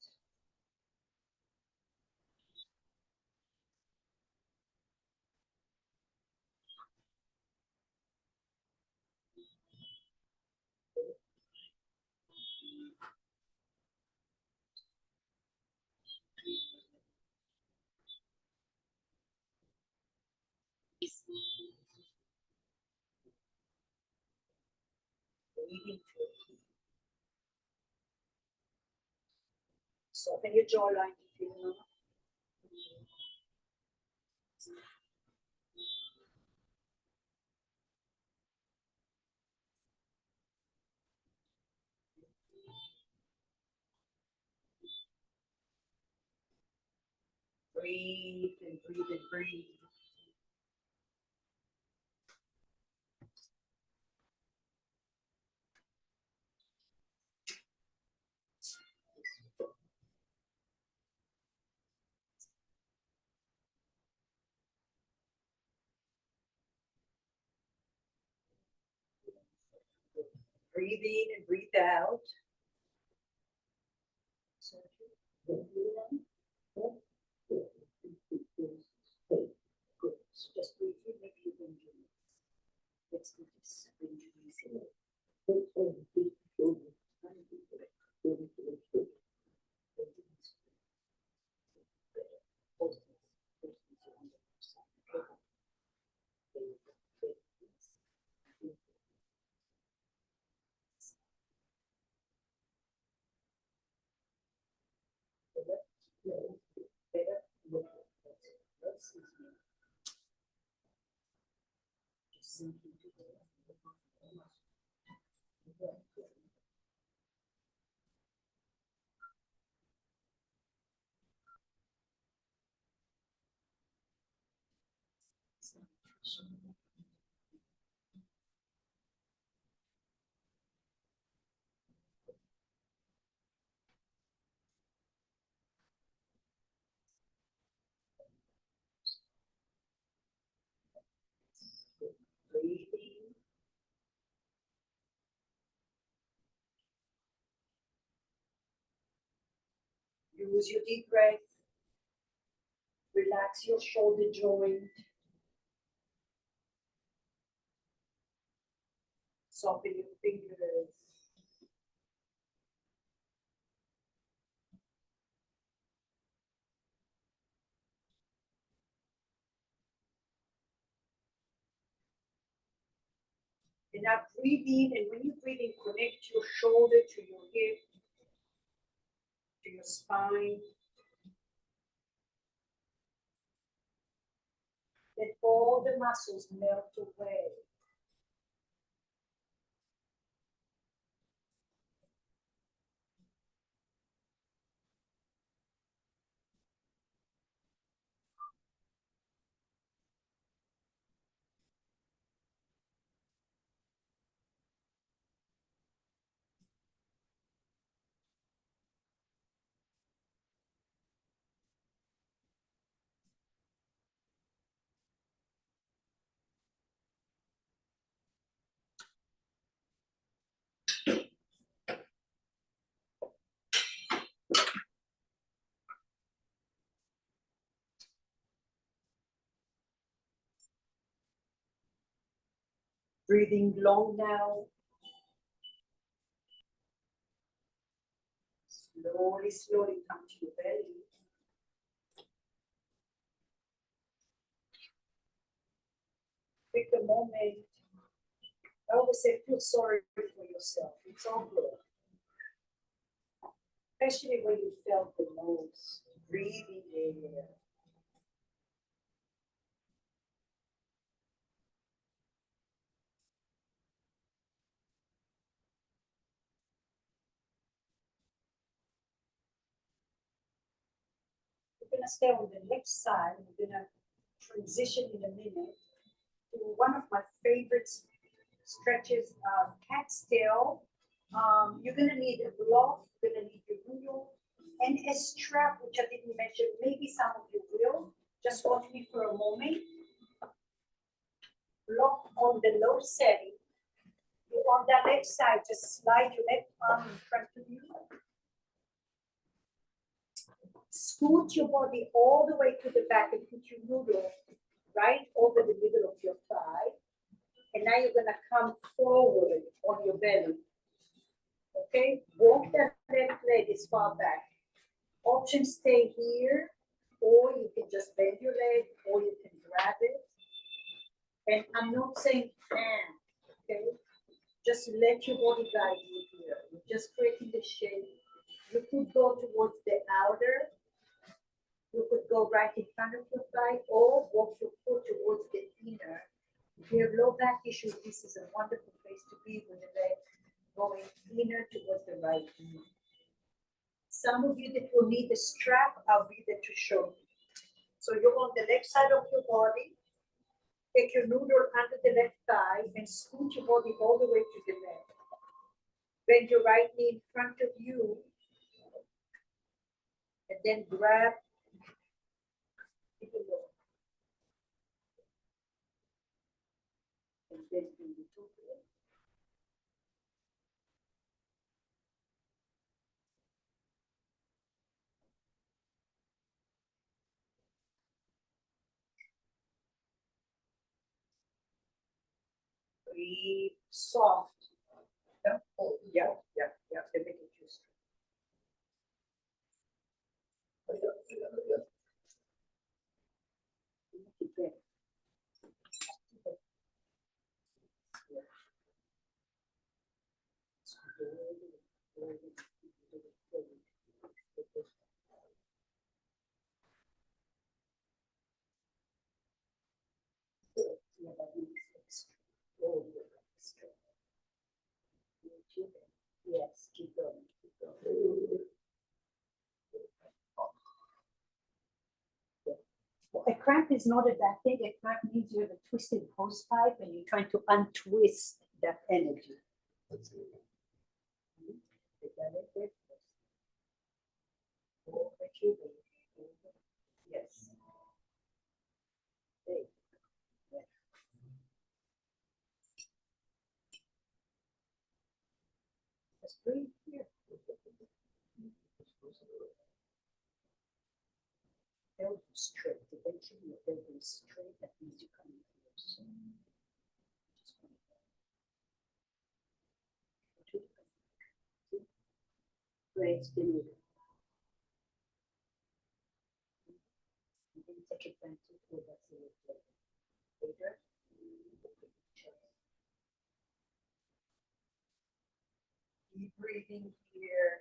Breathe into it. Soften your jawline if you know. Breathe and breathe and breathe. Breathe in and breathe out. Good. So just breathe in, maybe you can do it. Let's do this. Breathing. Use your deep breath. Relax your shoulder joint. Soften your fingers. And now breathe in, and when you breathe in, connect your shoulder to your hip, to your spine. Let all the muscles melt away. Breathing long now. Slowly, slowly come to your belly. Take a moment. I always say, feel sorry for yourself. It's all good. Especially when you felt the most. Breathing air. We're going to stay on the left side. We're going to transition in a minute to one of my favorite stretches, cat's tail. You're going to need a glove, you're going to need your noodle, and a strap, which I didn't mention. Maybe some of you will. Just watch me for a moment. Lock on the low setting. On the left side, just slide your left arm in front of you. Scoot your body all the way to the back and put your noodle right over the middle of your thigh. And now you're gonna come forward on your belly. Okay, walk that left leg as far back. Option stay here, or you can just bend your leg, or you can grab it. And I'm not saying hand, okay? Just let your body guide you here. You're just creating the shape. You could go towards the outer. You could go right in front of your thigh, or walk your foot towards the inner. If you have low back issues, this is a wonderful place to be with the leg going inner towards the right knee. Some of you that will need the strap, I'll be there to show you. So you're on the left side of your body. Take your noodle under the left thigh and scoot your body all the way to the left. Bend your right knee in front of you. And then grab the lower. And then do the two. Breathe soft. Oh, yeah. They make it too strong. Yes, keep going, keep going. Well, a cramp is not a bad thing. A cramp means you have a twisted hose pipe and you're trying to untwist that energy. That's it. Yes. Just breathe here. Elbow straight. Eventually your elbow is straight. That means you're coming close. Great, still take advantage of that later. Deep breathing here.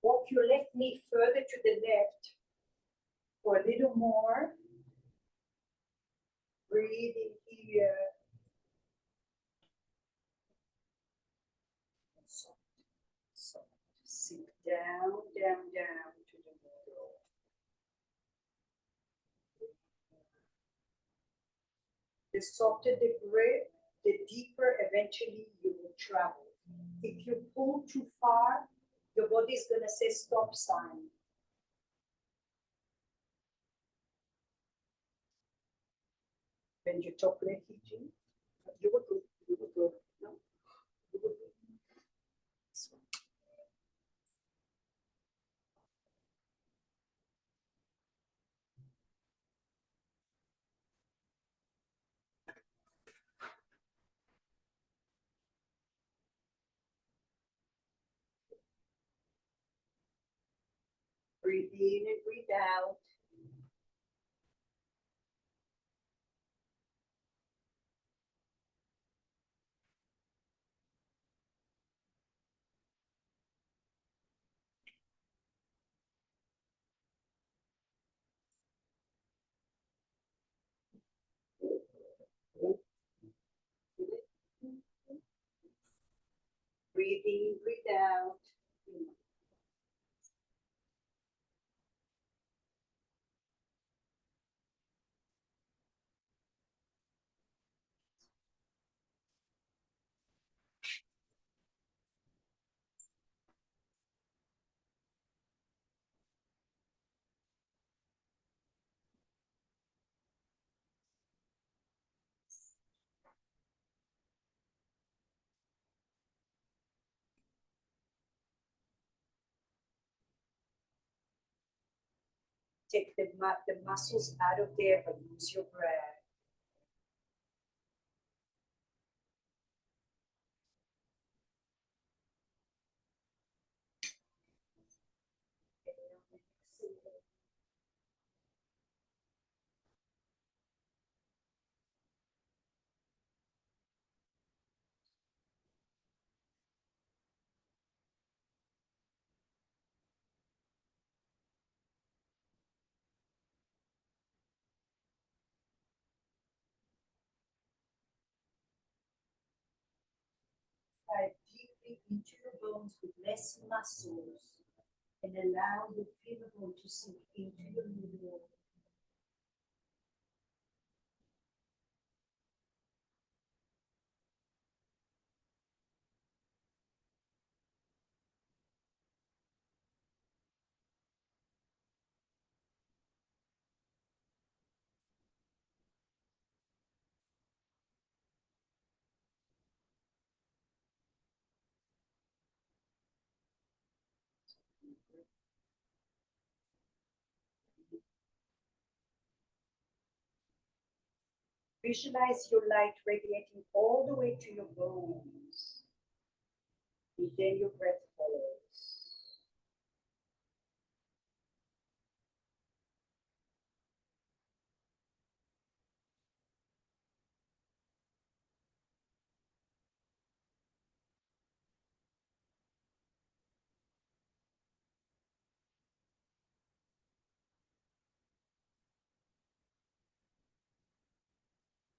Walk your left knee further to the left for a little more. Breathing here. Soft, soft. Sink down, down, down to the middle. The softer the grip, the deeper eventually you will travel. If you pull too far, your body is going to say stop sign. Bend your top leg, Jim. You were good. You were good. No, you were good. This one. Breathe in and breathe out. Breathe in, breathe out. Take the muscles out of there, but use your breath. Dive deeply into your bones with less muscles and allow the feeling to sink into your middle. Visualize your light radiating all the way to your bones. And then your breath follows.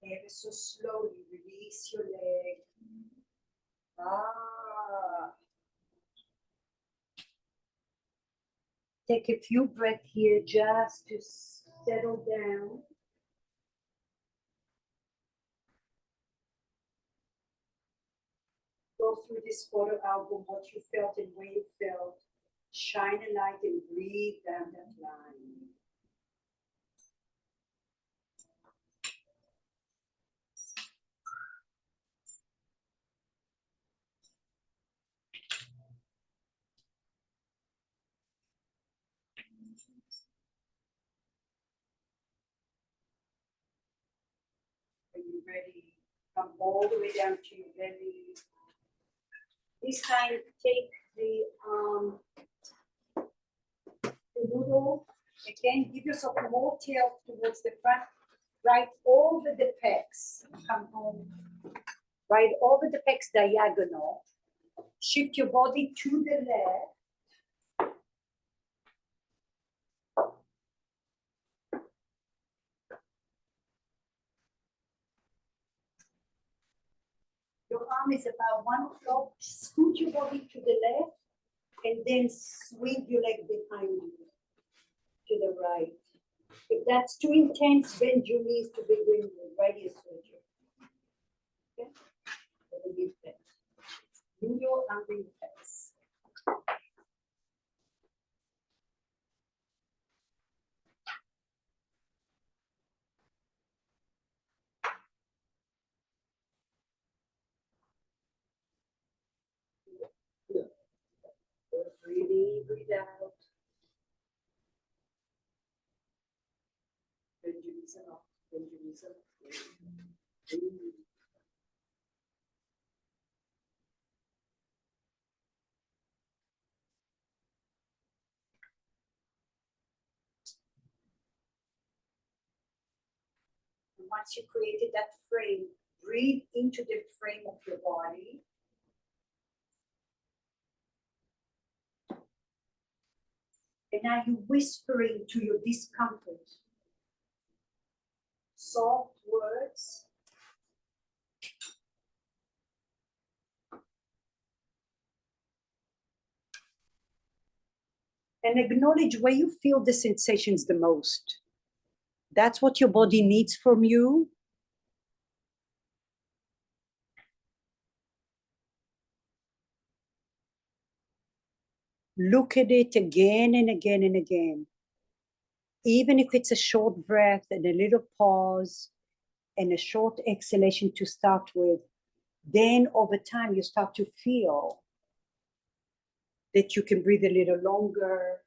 Ever so slowly release your leg. Take a few breaths here just to settle down. Go through this photo album, what you felt and where you felt. Shine a light and breathe down that line. Are you ready? Come all the way down to your belly. This time, take the noodle. Again, give yourself more tilt towards the front. Right over the pecs. Come home. Right over the pecs diagonal. Shift your body to the left. Your arm is about 1 o'clock. Scoot your body to the left and then swing your leg behind you to the right. If that's too intense, bend your knees to begin with. Radius surgery. Okay? Noodle and reflex. Breathe in, breathe out. Bend your knees up, bend your knees up. once you created that frame, breathe into the frame of your body. And now you're whispering to your discomfort soft words. And acknowledge where you feel the sensations the most. That's what your body needs from you. Look at it again and again and again. Even if it's a short breath and a little pause and a short exhalation to start with, then over time you start to feel that you can breathe a little longer.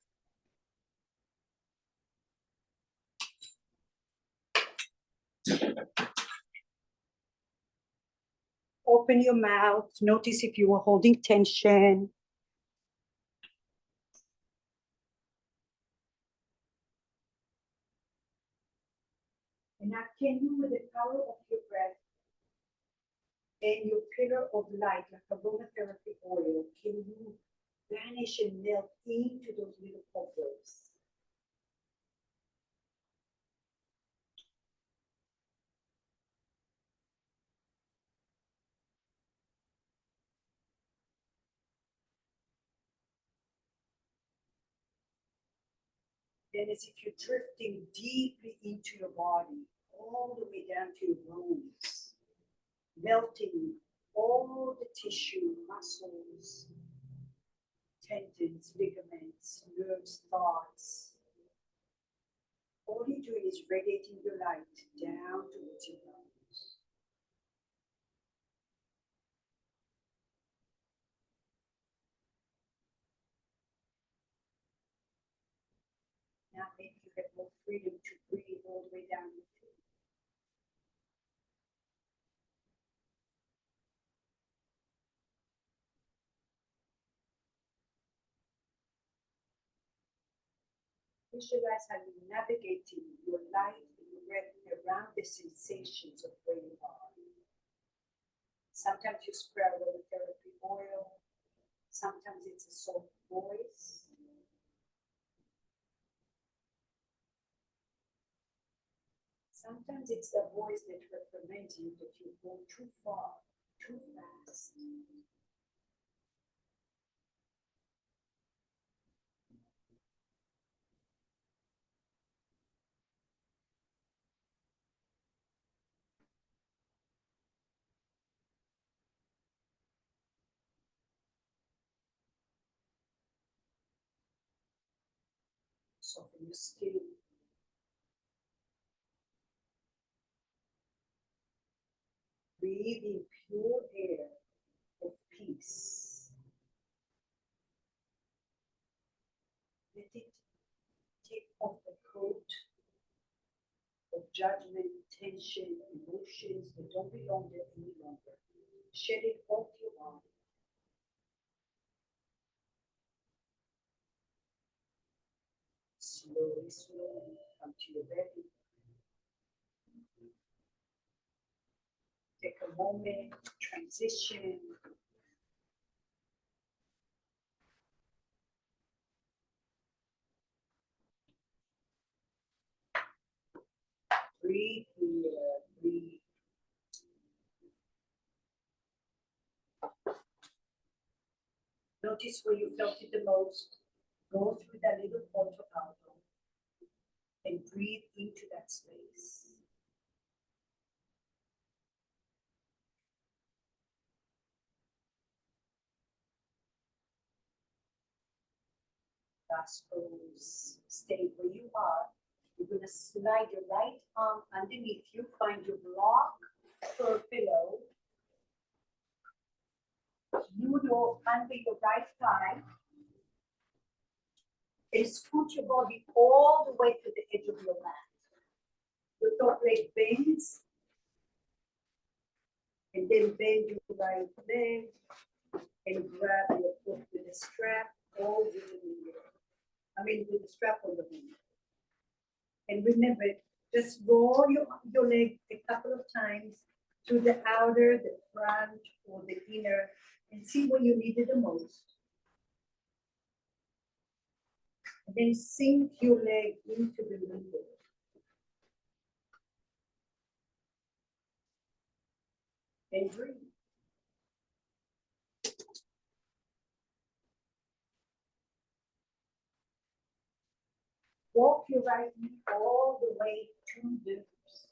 Open your mouth. Notice if you are holding tension. And now can you, with the power of your breath and your pillar of light, like aromatherapy oil, can you vanish and melt into those little cobwebs? Then as if you're drifting deeply into your body, all the way down to your bones, melting all the tissue, muscles, tendons, ligaments, nerves, thoughts. All you're doing is radiating your light down towards your bones. Now maybe you have more freedom to breathe all the way down your feet. Visualize how you're navigating your light and your breath around the sensations of where you are. Sometimes you spray aromatherapy oil. Sometimes it's a soft voice. Sometimes it's the voice that reprimands you that you go too far, too fast. Soften your skin. Breathe in pure air of peace. Let it take off the coat of judgment, tension, emotions that don't belong there any longer. Shed it off your body. Slowly, slowly come to your belly. Take a moment, transition. Breathe here, breathe. Notice where you felt it the most. Go through that little photo album and breathe into that space. Last pose. Stay where you are. You're going to slide your right arm underneath you. Find your block for a pillow. You go under your right thigh. And scoot your body all the way to the edge of your mat. Your top leg bends. And then bend your right leg and grab your foot with the strap over the knee. With the strap on the knee. And remember, Just roll your leg a couple of times to the outer, the front, or the inner, and see where you need it the most. And then sink your leg into the middle. And breathe. Walk your right knee all the way to the hips.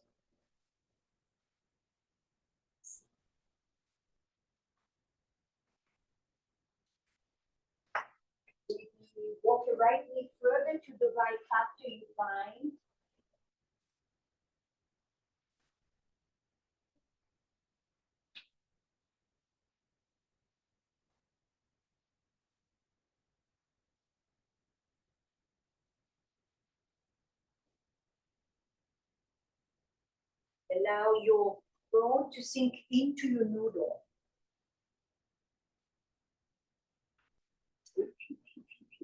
Walk your right knee further to the right after you find. Allow your bone to sink into your noodle.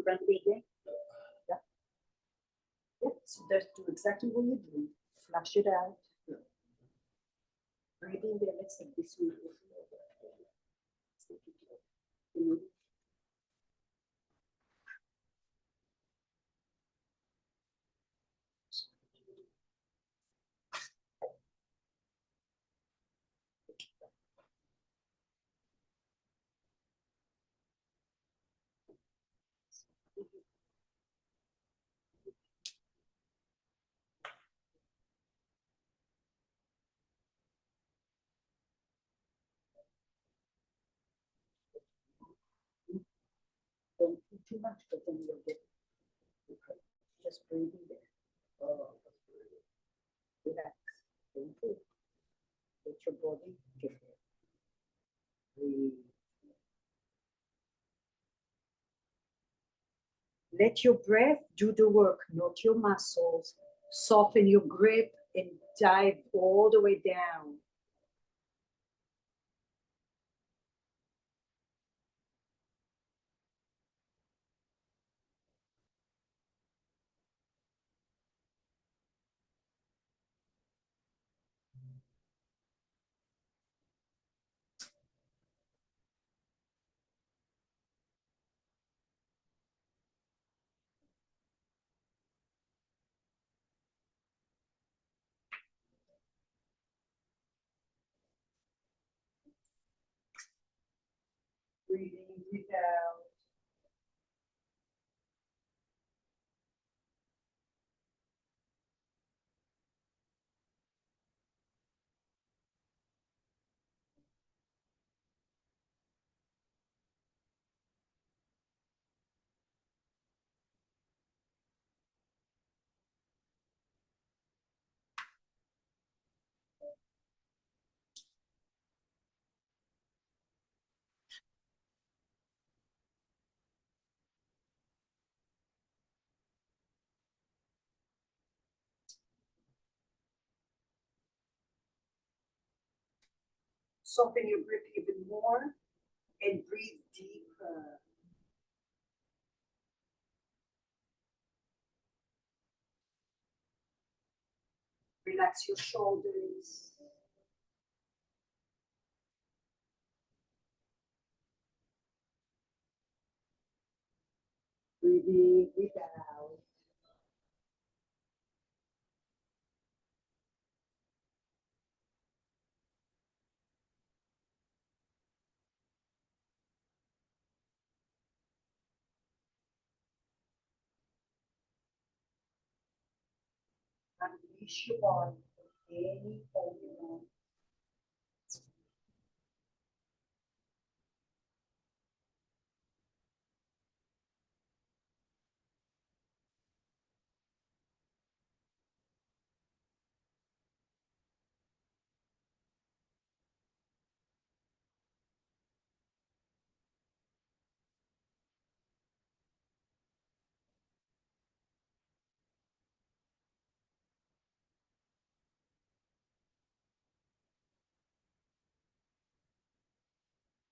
Front leg in. Yeah. Yep. So just do exactly what you're doing. Flush it out. Breathe in there. Let's take this one. Don't do too much, but then you'll get just breathe in there. Relax. Don't do it. Let your body get there. Breathe. Let your breath do the work, not your muscles. Soften your grip and dive all the way down. Breathe in, breathe out. Soften your grip even more and breathe deeper. Relax your shoulders. Breathe in, breathe out. Unleash your body from any holding on.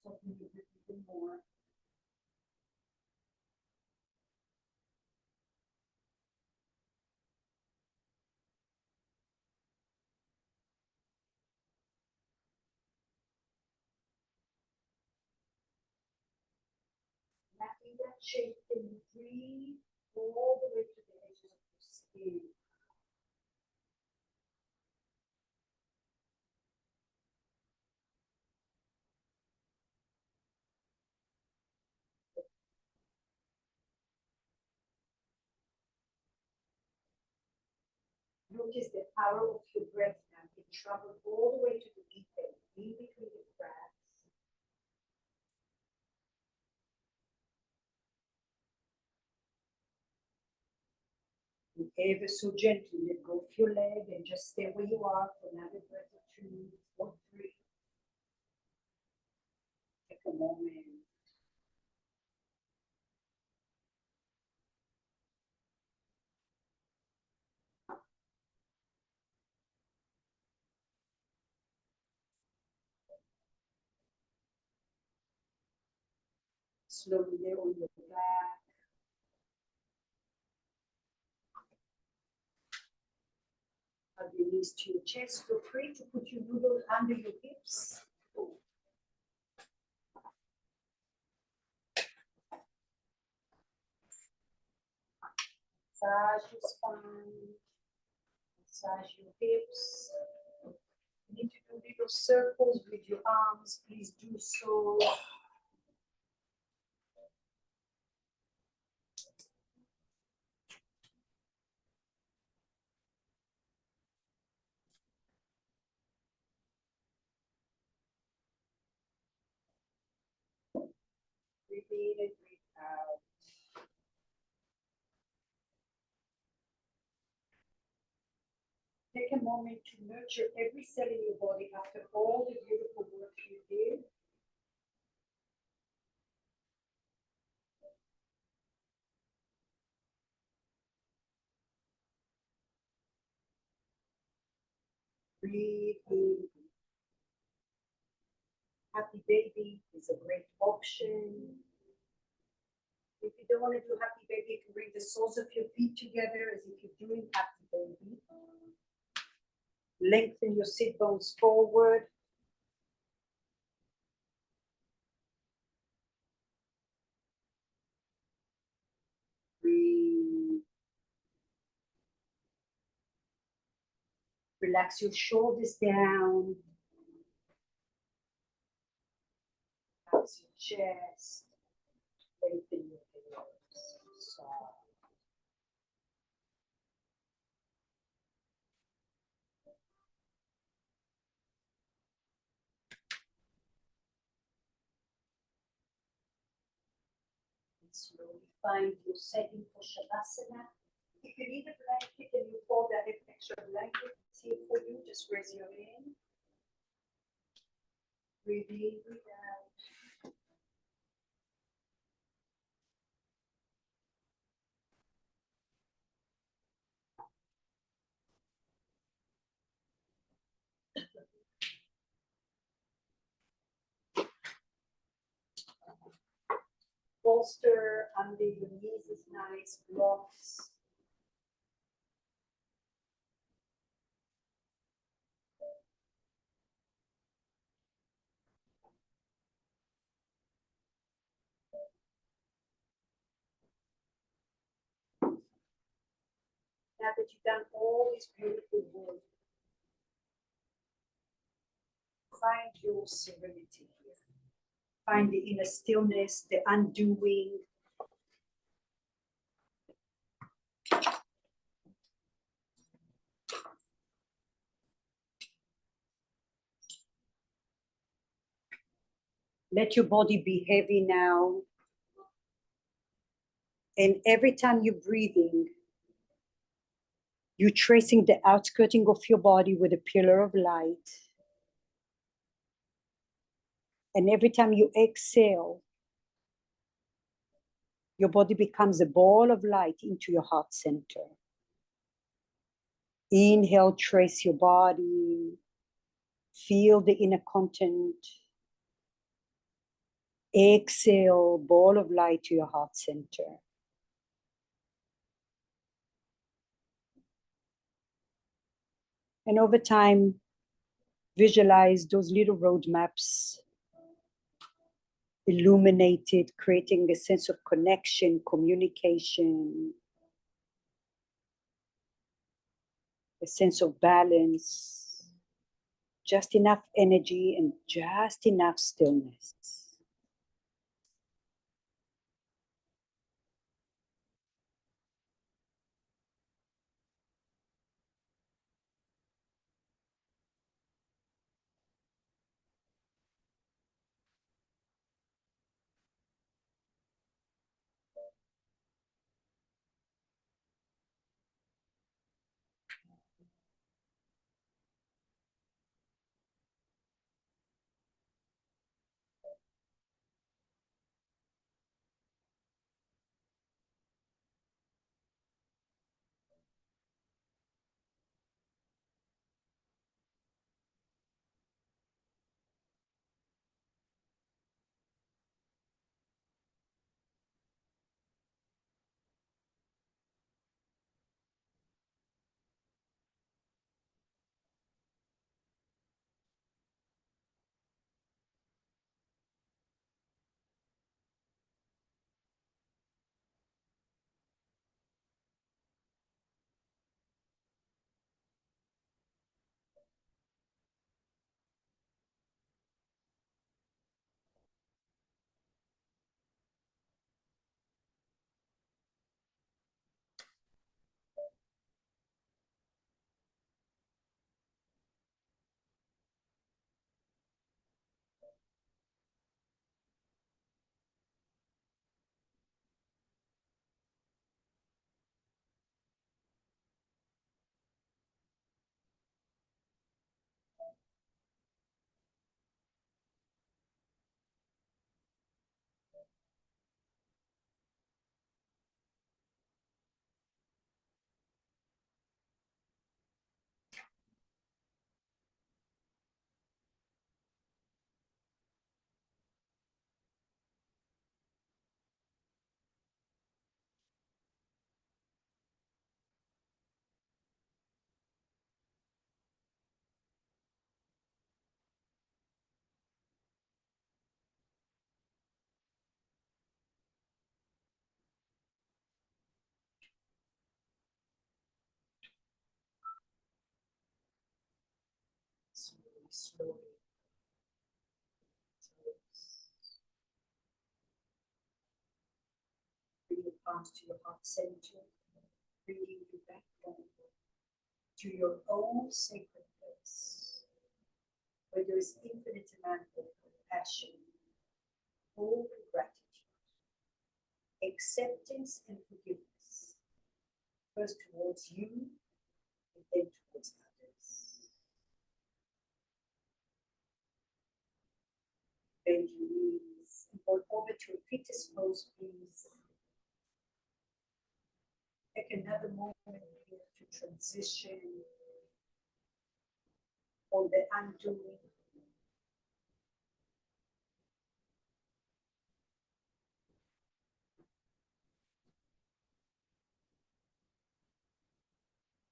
Soften your grip even more. Mapping that shape, then you breathe all the way to the edges of your skin. Notice the power of your breath now. It travels all the way to the deep end, in between the cracks. And ever so gently let go of your leg and just stay where you are for another breath or two or three. Take a moment. Slowly lay on your back. Hug your knees to your chest. Feel free to put your noodle under your hips. Massage your spine. Massage your hips. You need to do little circles with your arms. Please do so. Breathe in and breathe out. Take a moment to nurture every cell in your body after all the beautiful work you did. Breathe in. Happy baby is a great option. If you don't want to do happy baby, you can bring the soles of your feet together as if you're doing happy baby. Lengthen your sit bones forward. Breathe. Relax your shoulders down. Relax your chest. Lengthen your hips. Soft. Slowly find your setting for Shavasana. If you need a blanket and you fold that extra blanket, it's here for you. Just raise your hand. Breathe in, breathe out. Bolster under your knees is nice. Blocks. Now that you've done all this beautiful work, find your serenity here. Find the inner stillness, the undoing. Let your body be heavy now. And every time you're breathing, you're tracing the outskirting of your body with a pillar of light. And every time you exhale, your body becomes a ball of light into your heart center. Inhale, trace your body. Feel the inner content. Exhale, ball of light to your heart center. And over time, visualize those little roadmaps illuminated, creating a sense of connection, communication, a sense of balance, just enough energy and just enough stillness. Slowly, slowly. Bring your palms to your heart center, bringing you back home to your own sacred place, where there is infinite amount of compassion, hope, and gratitude, acceptance and forgiveness, first towards you and then towards others. Bend your knees and roll over to a fetus pose, please. Take another moment here to transition on the undoing.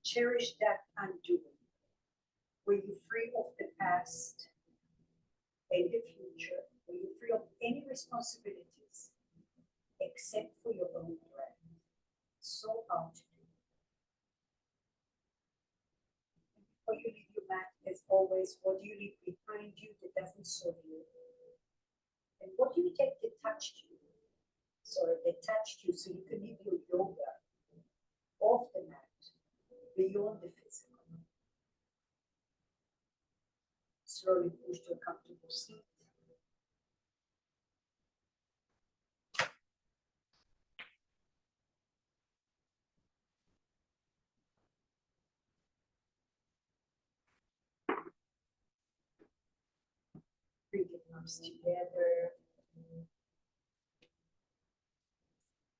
Cherish that undoing, where you free of the past and the future, where you free of any responsibilities except for your own breath. So hard to do. Before you leave your mat, as always, what do you leave behind you that doesn't serve you? And what do you take that touched you? That touched you so you can leave your yoga off the mat, beyond the physical. Slowly push to a comfortable seat. Bring the palms together.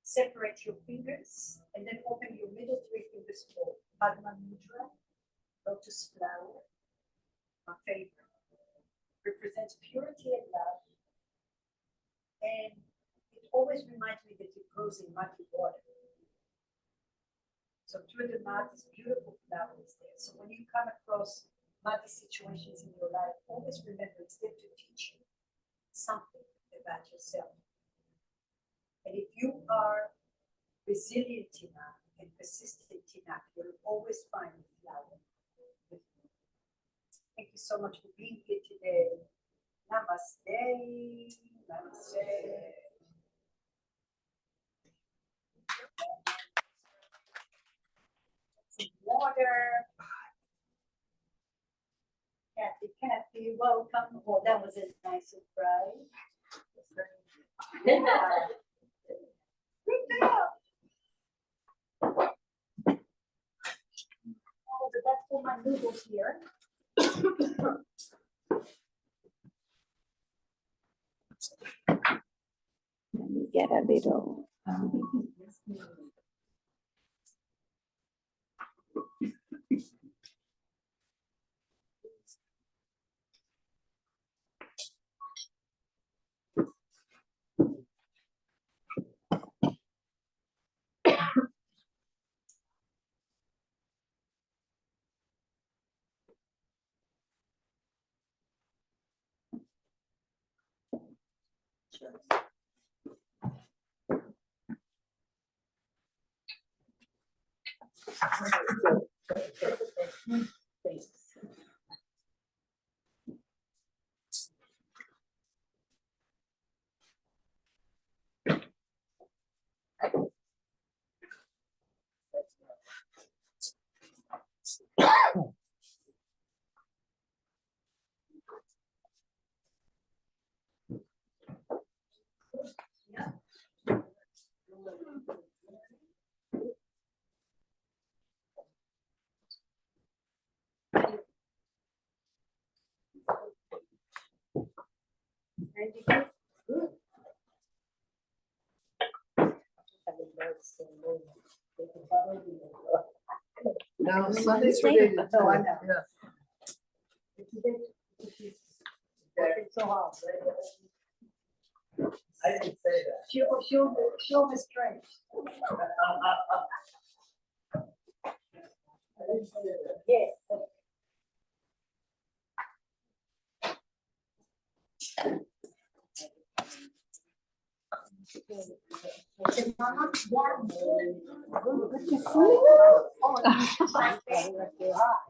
Separate your fingers and then open your middle three fingers for Padma Mudra, lotus flower, my favorite. Represents purity and love. And it always reminds me that it grows in muddy water. So through the mud, this beautiful flowers there. So when you come across muddy situations in your life, always remember it's there to teach you something about yourself. And if you are resilient enough and persistent enough, you'll always find a flower. Thank you so much for being here today. Namaste. Namaste. Some water. Kathy, welcome. Oh, that was a nice surprise. Good job. Oh, but that's for my noodles here. Let me get a little. No, Sunday's for David. No, I know. Yeah. Working so hard. I didn't say that. She'll restrain. I didn't say that. Yes. Mama, yeah.